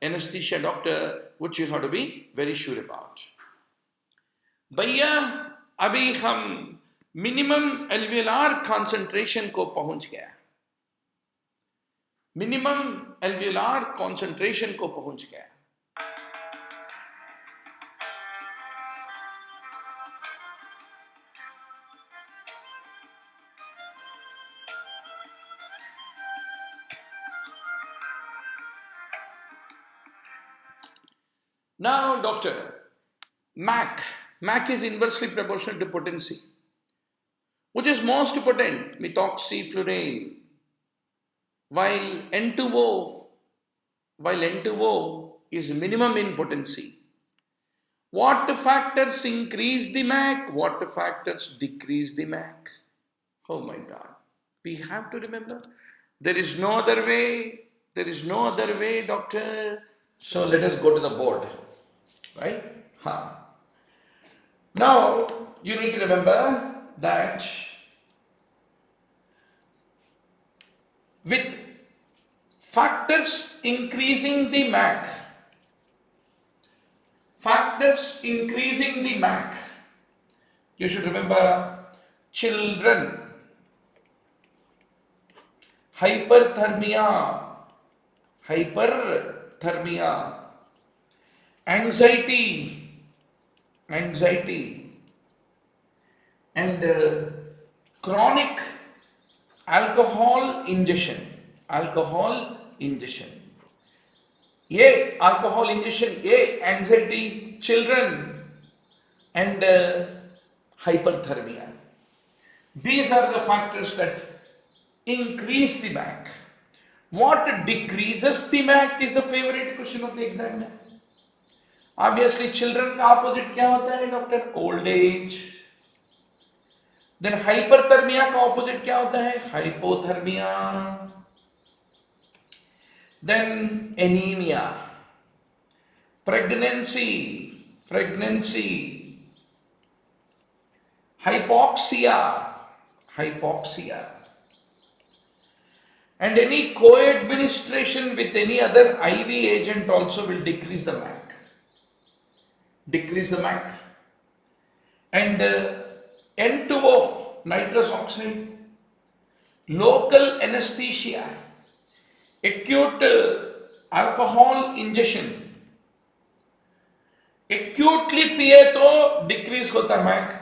anesthesia doctor which you have to be very sure about. भैया अभी हम minimum एल्वियोलार concentration को पहुंच गया, minimum एल्वियोलार concentration को पहुंच गया. Now, doctor, MAC is inversely proportional to potency. Which is most potent? Methoxyflurane. While N2O is minimum in potency. What factors increase the MAC? What factors decrease the MAC? Oh my God. We have to remember. There is no other way. There is no other way, doctor. So let us go to the board. Right? Now, you need to remember that with factors increasing the MAC, you should remember children, hyperthermia, anxiety, and chronic alcohol ingestion. Alcohol ingestion, anxiety, children, and hyperthermia. These are the factors that increase the MAC. What decreases the MAC is the favorite question of the examiner. Obviously, children का opposite क्या होता है doctor? Old age. Then hyperthermia का opposite क्या होता है? Hypothermia. Then anemia. Pregnancy. Hypoxia. And any co-administration with any other IV agent also will decrease the MAC. And N2O, nitrous oxide, local anesthesia, acute alcohol ingestion, acutely पिए तो decrease होता MAC,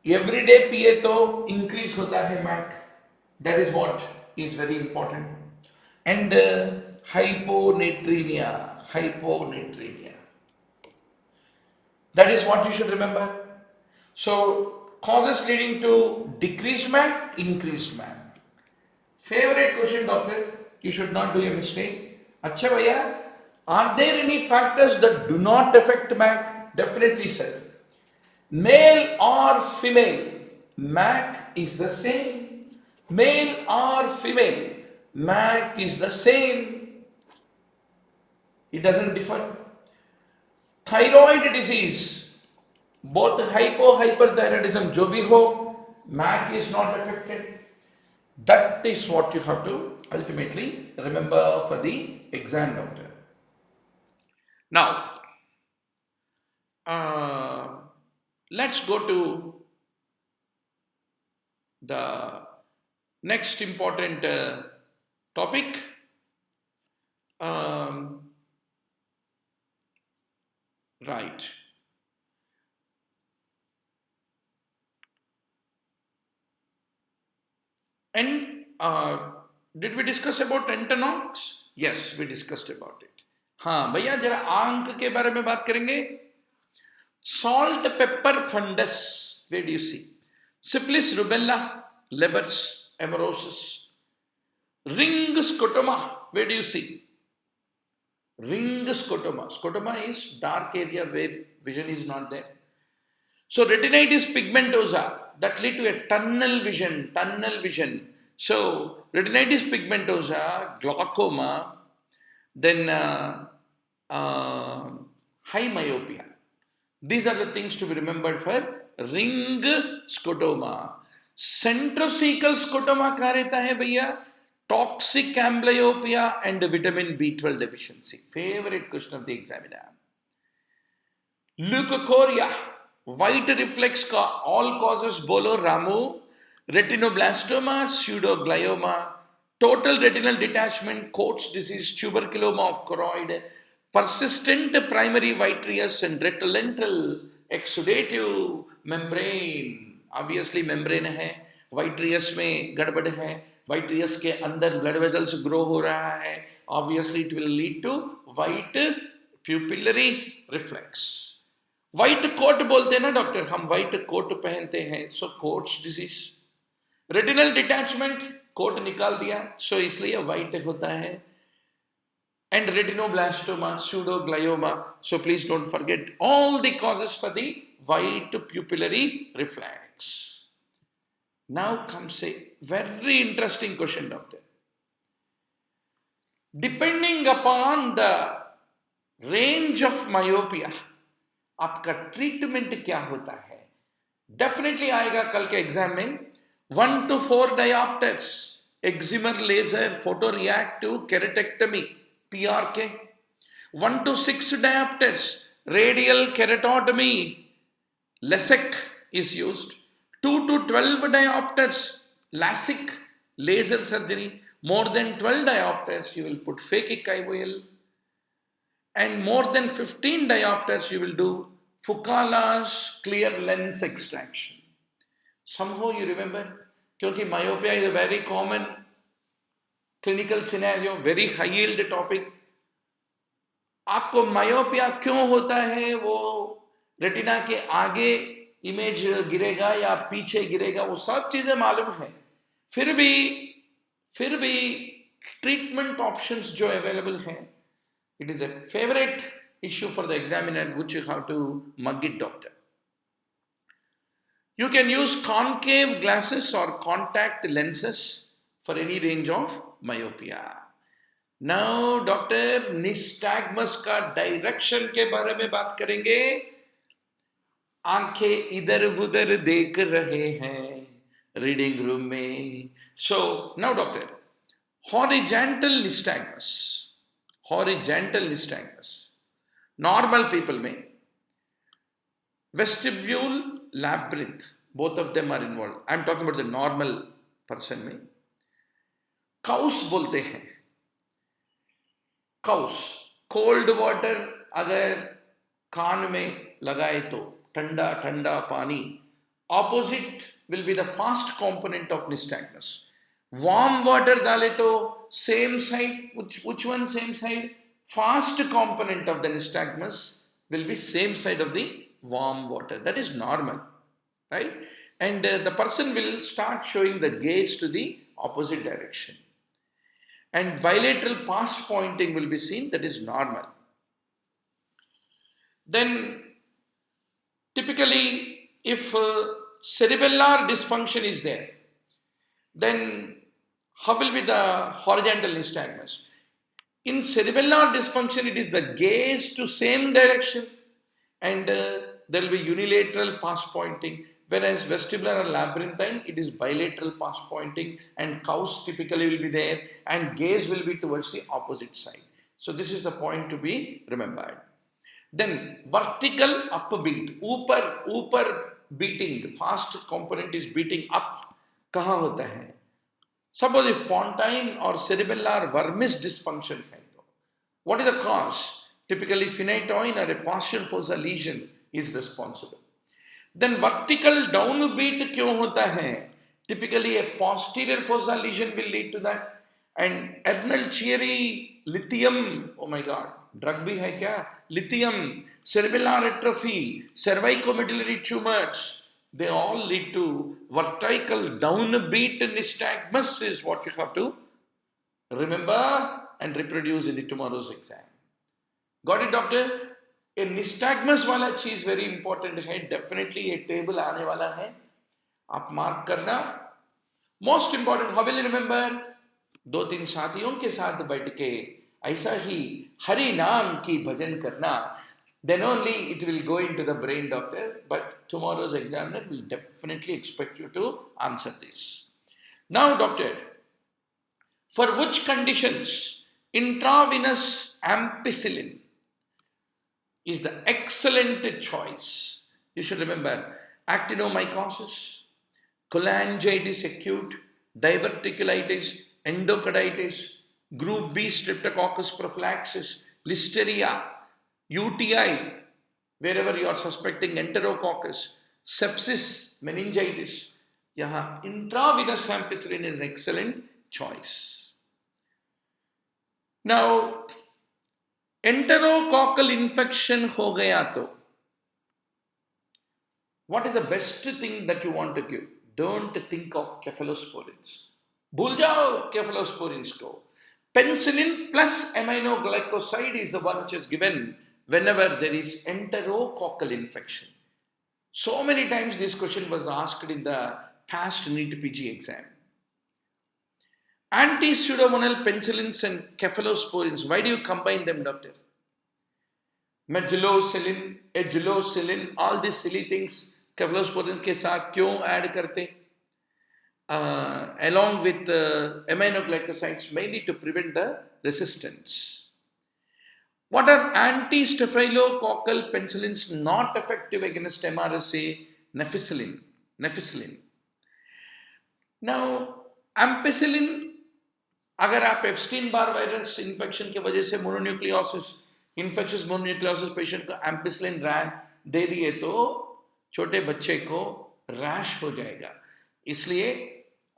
everyday पिए तो increase होता है MAC. That is what is very important. And hyponatremia. That is what you should remember. So, causes leading to decreased MAC, increased MAC. Favorite question, doctor? You should not do a mistake. Achha bhaiya, are there any factors that do not affect MAC? Definitely, sir. Male or female, MAC is the same. Male or female, MAC is the same. It doesn't differ. Thyroid disease, both hyperthyroidism जो भी हो, MAC is not affected. That is what you have to ultimately remember for the exam, doctor. Now, let's go to the next important topic. Right. And did we discuss about Entonox? Yes, we discussed about it. हाँ भैया जरा आंक के बारे में बात करेंगे. Salt pepper fundus, where do you see? Syphilis, rubella, Leber's, amaurosis. Ring scotoma, where do you see? Ring scotoma. Scotoma is dark area where vision is not there. So retinitis pigmentosa, that lead to a tunnel vision. So retinitis pigmentosa, glaucoma, then high myopia. These are the things to be remembered for ring scotoma. Centrocecal scotoma क्या रहता है भैया? Toxic amblyopia and vitamin B12 deficiency. Favorite question of the examiner. Leukocoria, white reflex का all causes बोलो Ramu. Retinoblastoma, pseudoglioma, total retinal detachment, Coats disease, tuberculoma of choroid, persistent primary vitreous and retinal exudative membrane. Obviously membrane है, vitreous में गड़बड़ है, vitreous के अंदर blood vessels grow हो रहा है, obviously it will lead to white pupillary reflex. White coat बोलते हैं ना डॉक्टर, हम white coat पहनते हैं, so Coats disease. Retinal detachment, coat निकाल दिया, सो इसलिए व्हाइट होता है. And retinoblastoma, pseudoglioma, so please don't forget all the causes for the white pupillary reflex. Now comes a very interesting question, doctor. Depending upon the range of myopia, आपका treatment क्या होता है? Definitely आएगा कल के exam में. 1 to 4 diopters, excimer laser photoreactive keratectomy, PRK. 1 to 6 diopters, radial keratotomy, LASIK is used. 2 to 12 diopters, LASIK, laser surgery. More than 12 diopters, you will put phakic IOL. And more than 15 diopters, you will do Foucault's clear lens extraction. Somehow you remember, क्योंकि myopia is a very common clinical scenario, very high yield topic. आपको myopia क्यों होता है, वो retina के आगे image गिरेगा या पीछे गिरेगा, वो सब चीजें मालूम है. फिर भी ट्रीटमेंट ऑप्शंस जो अवेलेबल हैं, it is a favorite issue for the examiner which you have to mug it, doctor. You can use concave glasses or contact lenses for any range of myopia. Now, doctor, nystagmus का direction के बारे में बात करेंगे. आंखें इधर उधर देख रहे हैं रीडिंग रूम में. So, now doctor, horizontal nystagmus. Normal people में vestibule, labyrinth, both of them are involved. I am talking about the normal person में. Cows बोलते हैं. Cows, cold water अगर कान में लगाए तो ठंडा ठंडा पानी, opposite will be the fast component of nystagmus. Warm water डाले तो same side, which one same side? Fast component of the nystagmus will be same side of the warm water. That is normal, right? And the person will start showing the gaze to the opposite direction. And bilateral past pointing will be seen, that is normal. Then typically if cerebellar dysfunction is there, then how will be the horizontal nystagmus? In cerebellar dysfunction, it is the gaze to same direction, and there will be unilateral pass pointing, whereas vestibular or labyrinthine, it is bilateral pass pointing, and cows typically will be there, and gaze will be towards the opposite side. So this is the point to be remembered. Then vertical upbeat, ऊपर beating, fast component is beating up. कहाँ होता है? Suppose if pontine or cerebellar vermis dysfunction है तो, what is the cause? Typically phenytoin or a partial fossa lesion is responsible. Then vertical downbeat क्यों होता है? Typically a posterior fossa lesion will lead to that. And Ernal Chieri, lithium, oh my god, drug भी है क्या? Lithium, cerebellar atrophy, cervicomedullary tumors, they all lead to vertical downbeat nystagmus is what you have to remember and reproduce in the tomorrow's exam. Got it, doctor? A nystagmus वाला चीज very important है, definitely a table आने वाला है, आप mark करना. Most important, how will you remember? 2-3 साथियों के साथ बैठ के ऐसा ही हरि नाम की भजन करना, then only it will go into the brain, doctor. But tomorrow's examiner will definitely expect you to answer this. Now, doctor, for which conditions intravenous ampicillin is the excellent choice? You should remember actinomycosis, cholangitis acute, diverticulitis, endocarditis, group B streptococcus prophylaxis, listeria, UTI, wherever you are suspecting enterococcus, sepsis, meningitis, यहाँ intravenous ampicillin is an excellent choice. Now, enterococcal infection हो गया तो, what is the best thing that you want to give? Don't think of cephalosporins. भूल जाओ cephalosporins को. Penicillin plus aminoglycoside is the one which is given whenever there is enterococcal infection. So many times this question was asked in the past NEETPG exam. Anti-pseudomonal penicillins and cephalosporins, why do you combine them, doctor? Medulocillin, edulocillin, all these silly things cephalosporin के साथ क्यों add करते? Along with aminoglycosides, mainly to prevent the resistance. What are anti-staphylococcal penicillins not effective against MRSA? Neficillin. Now, ampicillin, अगर आप Epstein Barr virus infection की वजह से mononucleosis, infectious mononucleosis patient को एम्पिसिलिन दे दिए तो छोटे बच्चे को रैश हो जाएगा. इसलिए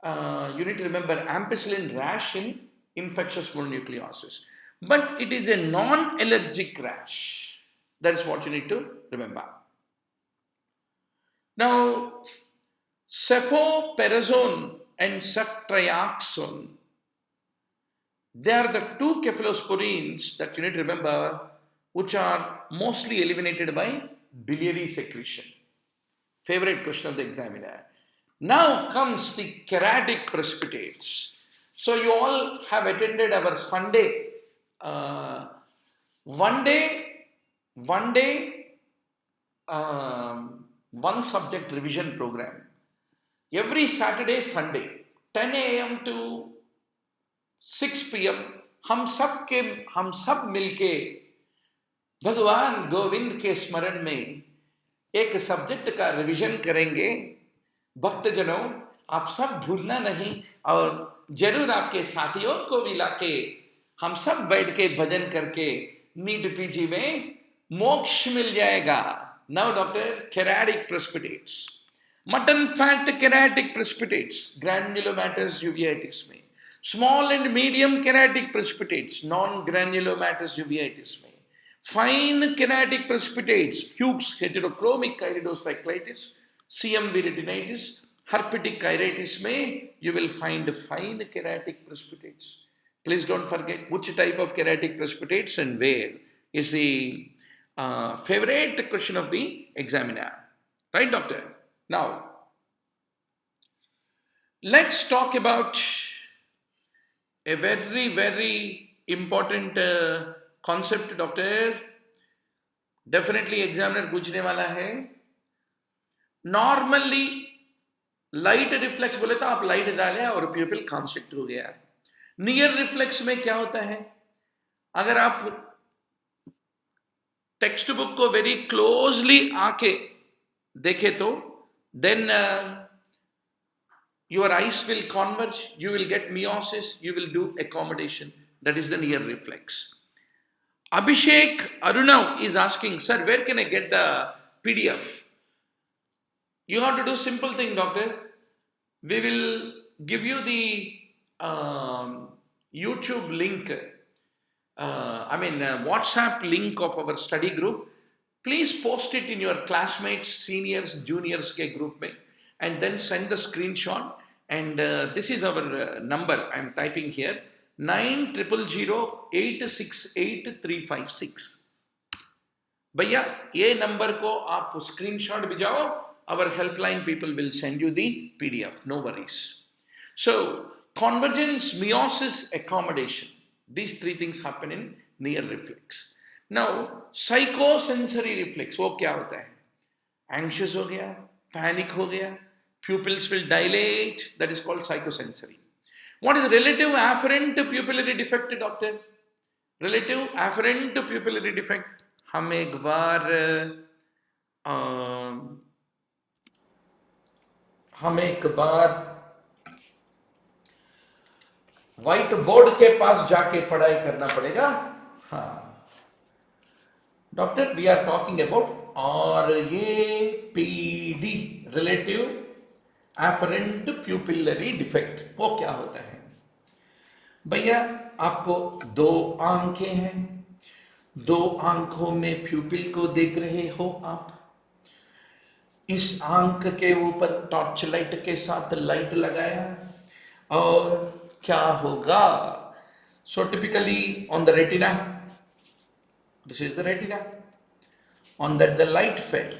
you need to remember ampicillin rash in infectious mononucleosis, but it is a non-allergic rash. That is what you need to remember. Now, cefoperazone and ceftriaxone, they are the two cephalosporins that you need to remember, which are mostly eliminated by biliary secretion. Favorite question of the examiner. Now comes the keratic precipitates. So you all have attended our Sunday, one subject revision program. Every Saturday, Sunday, 10 a.m. to 6 p.m. हम सब मिलके भगवान गोविंद के स्मरण में एक subject का revision करेंगे. भक्तजनों, आप सब भूलना नहीं और जरूर आपके साथियों को भी लाके हम सब बैठ के भजन करके नीट पीजी में मोक्ष मिल जाएगा. Now, doctor, keratic precipitates. Mutton fat keratic precipitates, granulomatous uveitis में. Small and medium keratic precipitates, non-granulomatous uveitis में. Fine keratic precipitates, Fuchs heterochromic iridocyclitis, CMV retinitis, herpetic iritis में you will find fine keratic precipitates. Please don't forget which type of keratic precipitates and where is the favorite question of the examiner. Right, doctor? Now, let's talk about a very, very important concept, doctor. Definitely examiner पूछने वाला है। Normally light reflex बोले तो आप light डाले और प्यूपिल constrict हो गया। नियर रिफ्लेक्स में क्या होता है, अगर आप टेक्स्ट बुक को वेरी क्लोजली आके देखे तो then your eyes will converge, you will get meiosis, you will do accommodation. That is the near reflex. Abhishek Arunav is asking, sir, where can I get the PDF? You have to do simple thing, doctor. We will give you the YouTube link, WhatsApp link of our study group. Please post it in your classmates, seniors, juniors ke group mein, and then send the screenshot. And this is our number I am typing here, 9000868356. भैया ये number को आप screenshot भिजाओ, our helpline people will send you the PDF, no worries. So convergence, meiosis, accommodation, these three things happen in near reflex. Now psychosensory reflex, वो क्या होता है? Anxious हो गया, panic हो गया, pupils will dilate, that is called psychosensory. What is relative afferent pupillary defect, doctor? Relative afferent pupillary defect, हम एक बार व्हाइट बोर्ड के पास जाके पढ़ाई करना पड़ेगा। हाँ doctor, we are talking about RAPD, relative afferent pupillary defect. वो क्या होता है भैया? आपको दो आंखें हैं, दो आंखों में प्यूपिल को देख रहे हो आप। इस आंख के ऊपर टॉर्च लाइट के साथ लाइट लगाया और क्या होगा? So typically on the retina, this is the retina, on that the light felt,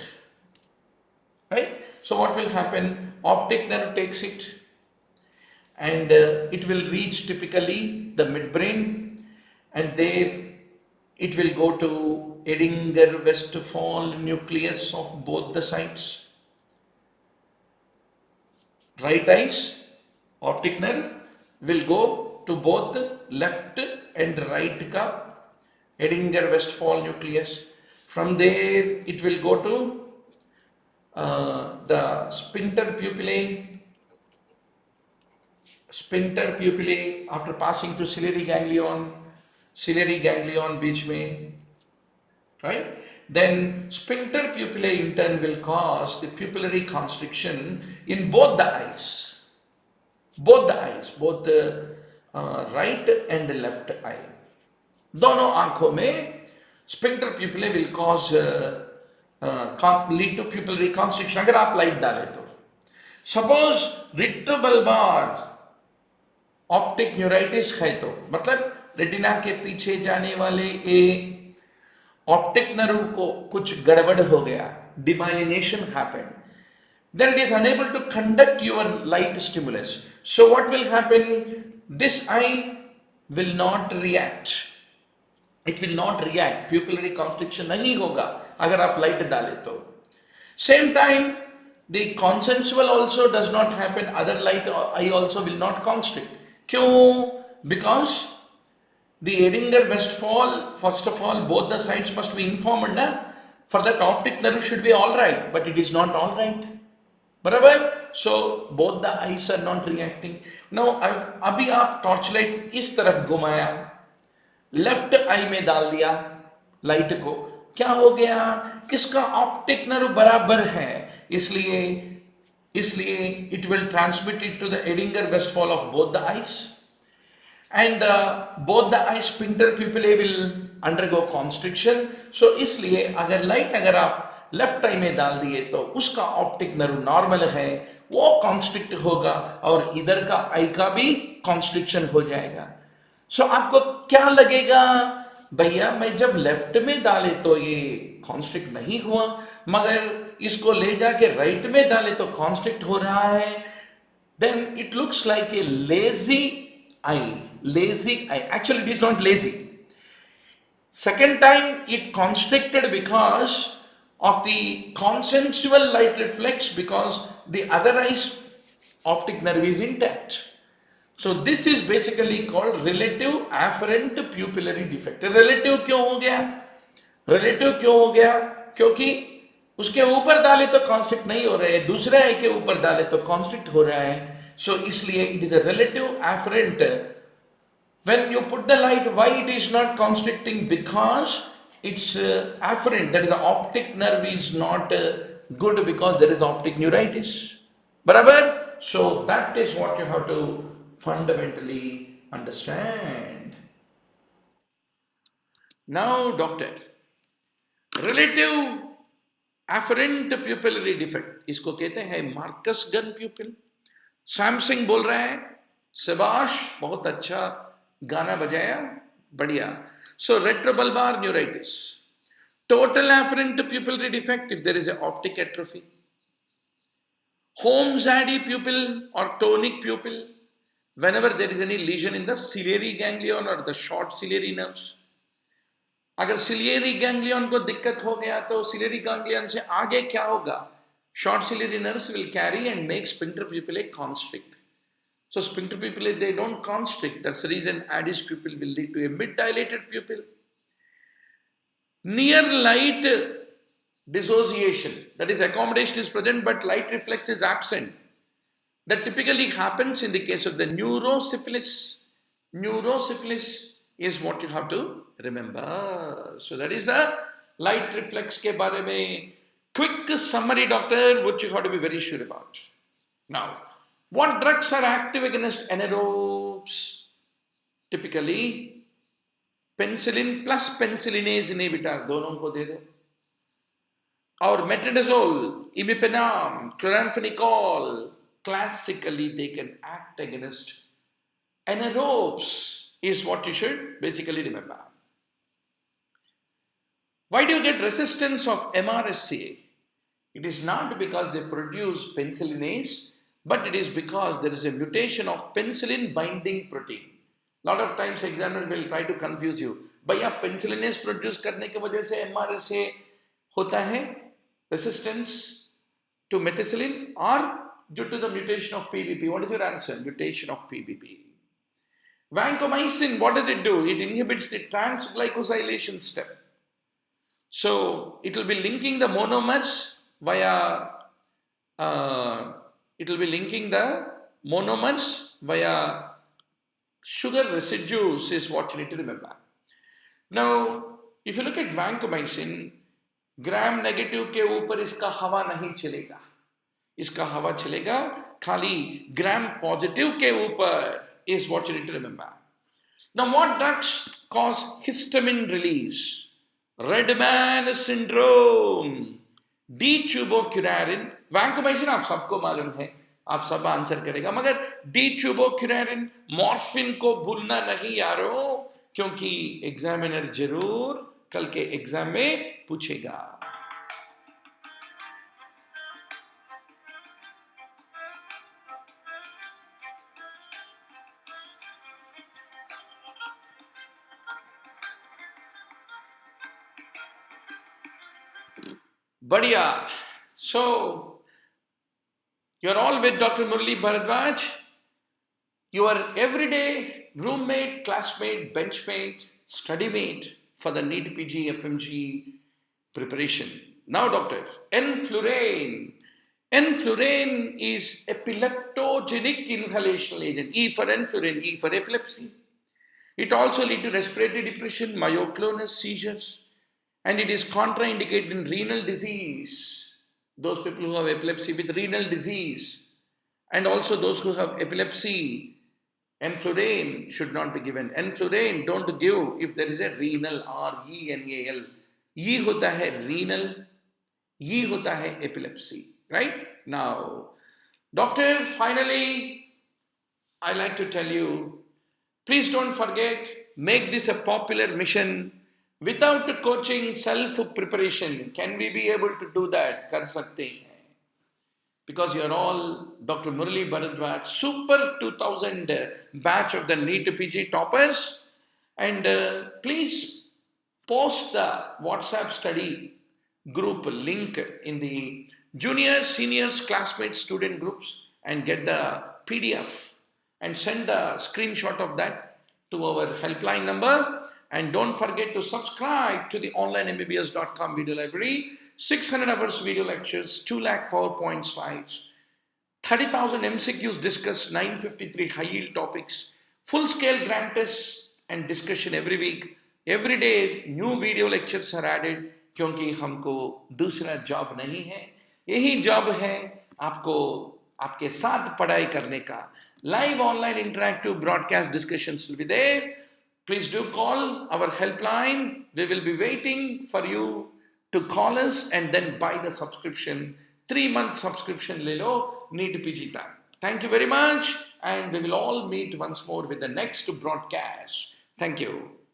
right? So what will happen? Optic nerve takes it and it will reach typically the midbrain, and there it will go to Edinger-Westphal nucleus of both the sides. Right eyes, optic nerve will go to both left and right ka Edinger-Westphal nucleus. From there it will go to the sphincter pupillae after passing to ciliary ganglion बीच में, right? Then sphincter pupillae in turn will cause the pupillary constriction in both the eyes, both the right and left eye. दोनों आंखों में sphincter pupillae will cause lead to pupillary constriction अगर आप light डालें तो। Suppose रेट्रोबल्बार optic neuritis है तो मतलब रेटिना के पीछे जाने वाले ए ऑप्टिक नर्व को कुछ गड़बड़ हो गया, demyelination happened, then it is unable to conduct your light stimulus. So what will happen? This eye will not react. It will not react. Pupillary constriction नहीं होगा अगर आप लाइट डालें तो। Same time, the consensual also does not happen. Other light eye also will not constrict. क्यों? Because the Edinger-Westphal, first of all, both the sides must be informed ना? For that optic nerve should be all right, but it is not all right. बराबर? So both the eyes are not reacting. Now अभी आप torch light इस तरफ घुमाया, left आई में डाल दिया लाइट को, क्या हो गया? इसका ऑप्टिक नर्व बराबर है, इसलिए it will transmit it to the Edinger-Westphal of both the eyes, and both the eye sphincter pupillae will undergo constriction. So इसलिए अगर आप लेफ्ट आई में डाल दिए तो उसका ऑप्टिक नर्व नॉर्मल है, वो कॉन्स्ट्रिक्ट होगा और इधर का आई का भी कॉन्स्ट्रिक्शन हो जाएगा। सो आपको क्या लगेगा? भैया मैं जब लेफ्ट में डाले तो ये कॉन्स्ट्रिक्ट नहीं हुआ, मगर इसको ले जाके राइट में डाले तो कॉन्स्ट्रिक्ट हो रहा है। Then it looks like a lazy eye. Actually it is not lazy. Second time it constricted because of the consensual light reflex, because the other eye's optic nerve is intact. So this is basically called relative afferent pupillary defect. Relative क्यों हो गया? Relative क्यों हो गया? क्योंकि उसके ऊपर डाले तो कॉन्स्ट्रिक्ट नहीं हो रहे हैं, दूसरे आई के ऊपर डाले तो कॉन्स्ट्रिक्ट हो रहा है. So इसलिए it is a relative afferent. When you put the light, why it is not constricting? Because it's afferent, that is the optic nerve is not good, because there is optic neuritis. Barabar? So that is what you have to fundamentally understand. Now, doctor, relative afferent pupillary defect, इसको कहते हैं Marcus gun प्यूपिल. Samsung बोल रहा है, शबाश, बहुत अच्छा गाना बजाया, बढ़िया. So retrobulbar neuritis, total afferent pupillary defect if there is an optic atrophy, Holmes-Addy pupil or tonic pupil whenever there is any lesion in the ciliary ganglion or the short ciliary nerves. अगर ciliary ganglion को दिक्कत हो गया तो ciliary ganglion से आगे क्या होगा? Short ciliary nerves will carry and make sphincter pupillae constrict. So sphincter pupillae, they don't constrict. That's the reason Addy's pupil will lead to a mid-dilated pupil. Near light dissociation, that is accommodation is present but light reflex is absent. That typically happens in the case of the neurosyphilis. Neurosyphilis is what you have to remember. So that is the light reflex ke bare mein quick summary, doctor, which you have to be very sure about. Now, what drugs are active against anaerobes? Typically, penicillin plus penicillinase inhibitor, दोनों को दे दो. Or metronidazole, imipenem, chloramphenicol, classically they can act against anaerobes, is what you should basically remember. Why do you get resistance of MRSA? It is not because they produce penicillinase, but it is because there is a mutation of penicillin binding protein. Lot of times examiners will try to confuse you. भैया penicillinase produce करने की वजह से MRSA होता है, resistance to methicillin, or due to the mutation of PBP. What is your answer? Mutation of PBP. Vancomycin, what does it do? It inhibits the transglycosylation step. So it will be linking the monomers via sugar residues, is what you need to remember. Now, if you look at vancomycin, gram negative के ऊपर इसका हवा नहीं चलेगा, इसका हवा चलेगा खाली ग्राम पॉजिटिव के ऊपर, is what you need to remember. Now, what drugs cause histamine release? Redman syndrome, D-tubocurarin, vancomycin आप सबको मालूम है, आप सब आंसर करेगा, मगर D-tubocurarin, मॉर्फिन को भूलना नहीं यारो, क्योंकि एग्जामिनर जरूर कल के एग्जाम में पूछेगा. बढ़िया. So you're all with Dr. Murali Bharadwaj, your everyday roommate, classmate, benchmate, studymate for the NEETPG FMGE preparation. Now, doctor, enflurane. Enflurane is epileptogenic inhalational agent. E for enflurane, E for epilepsy. It also leads to respiratory depression, myoclonus, seizures, and it is contraindicated in renal disease. Those people who have epilepsy with renal disease, and also those who have epilepsy, enflurane should not be given. Enflurane don't give if there is a renal, R-E-N-A-L. ये होता है renal, ये होता है epilepsy, right? Now, doctor, finally, I like to tell you, please don't forget, make this a popular mission. Without coaching, self-preparation, can we be able to do that? कर सकते हैं. Because you are all Dr. Murali Bharadwaj, Super 2000 batch of the NEETPG toppers. And please post the WhatsApp study group link in the juniors, seniors, classmates, student groups and get the PDF and send the screenshot of that to our helpline number. And don't forget to subscribe to the onlinembbs.com video library. 600 hours video lectures, 2 lakh PowerPoint slides, 30,000 MCQs discussed, 953 high yield topics, full scale grant tests and discussion every week. Every day new video lectures are added क्योंकि हमको दूसरा job नहीं है, यही job है आपको आपके साथ पढ़ाई करने का. Live online interactive broadcast discussions will be there. Please do call our helpline. We will be waiting for you to call us and then buy the subscription. 3-month subscription le lo, NEETPG plan. Thank you very much, and we will all meet once more with the next broadcast. Thank you.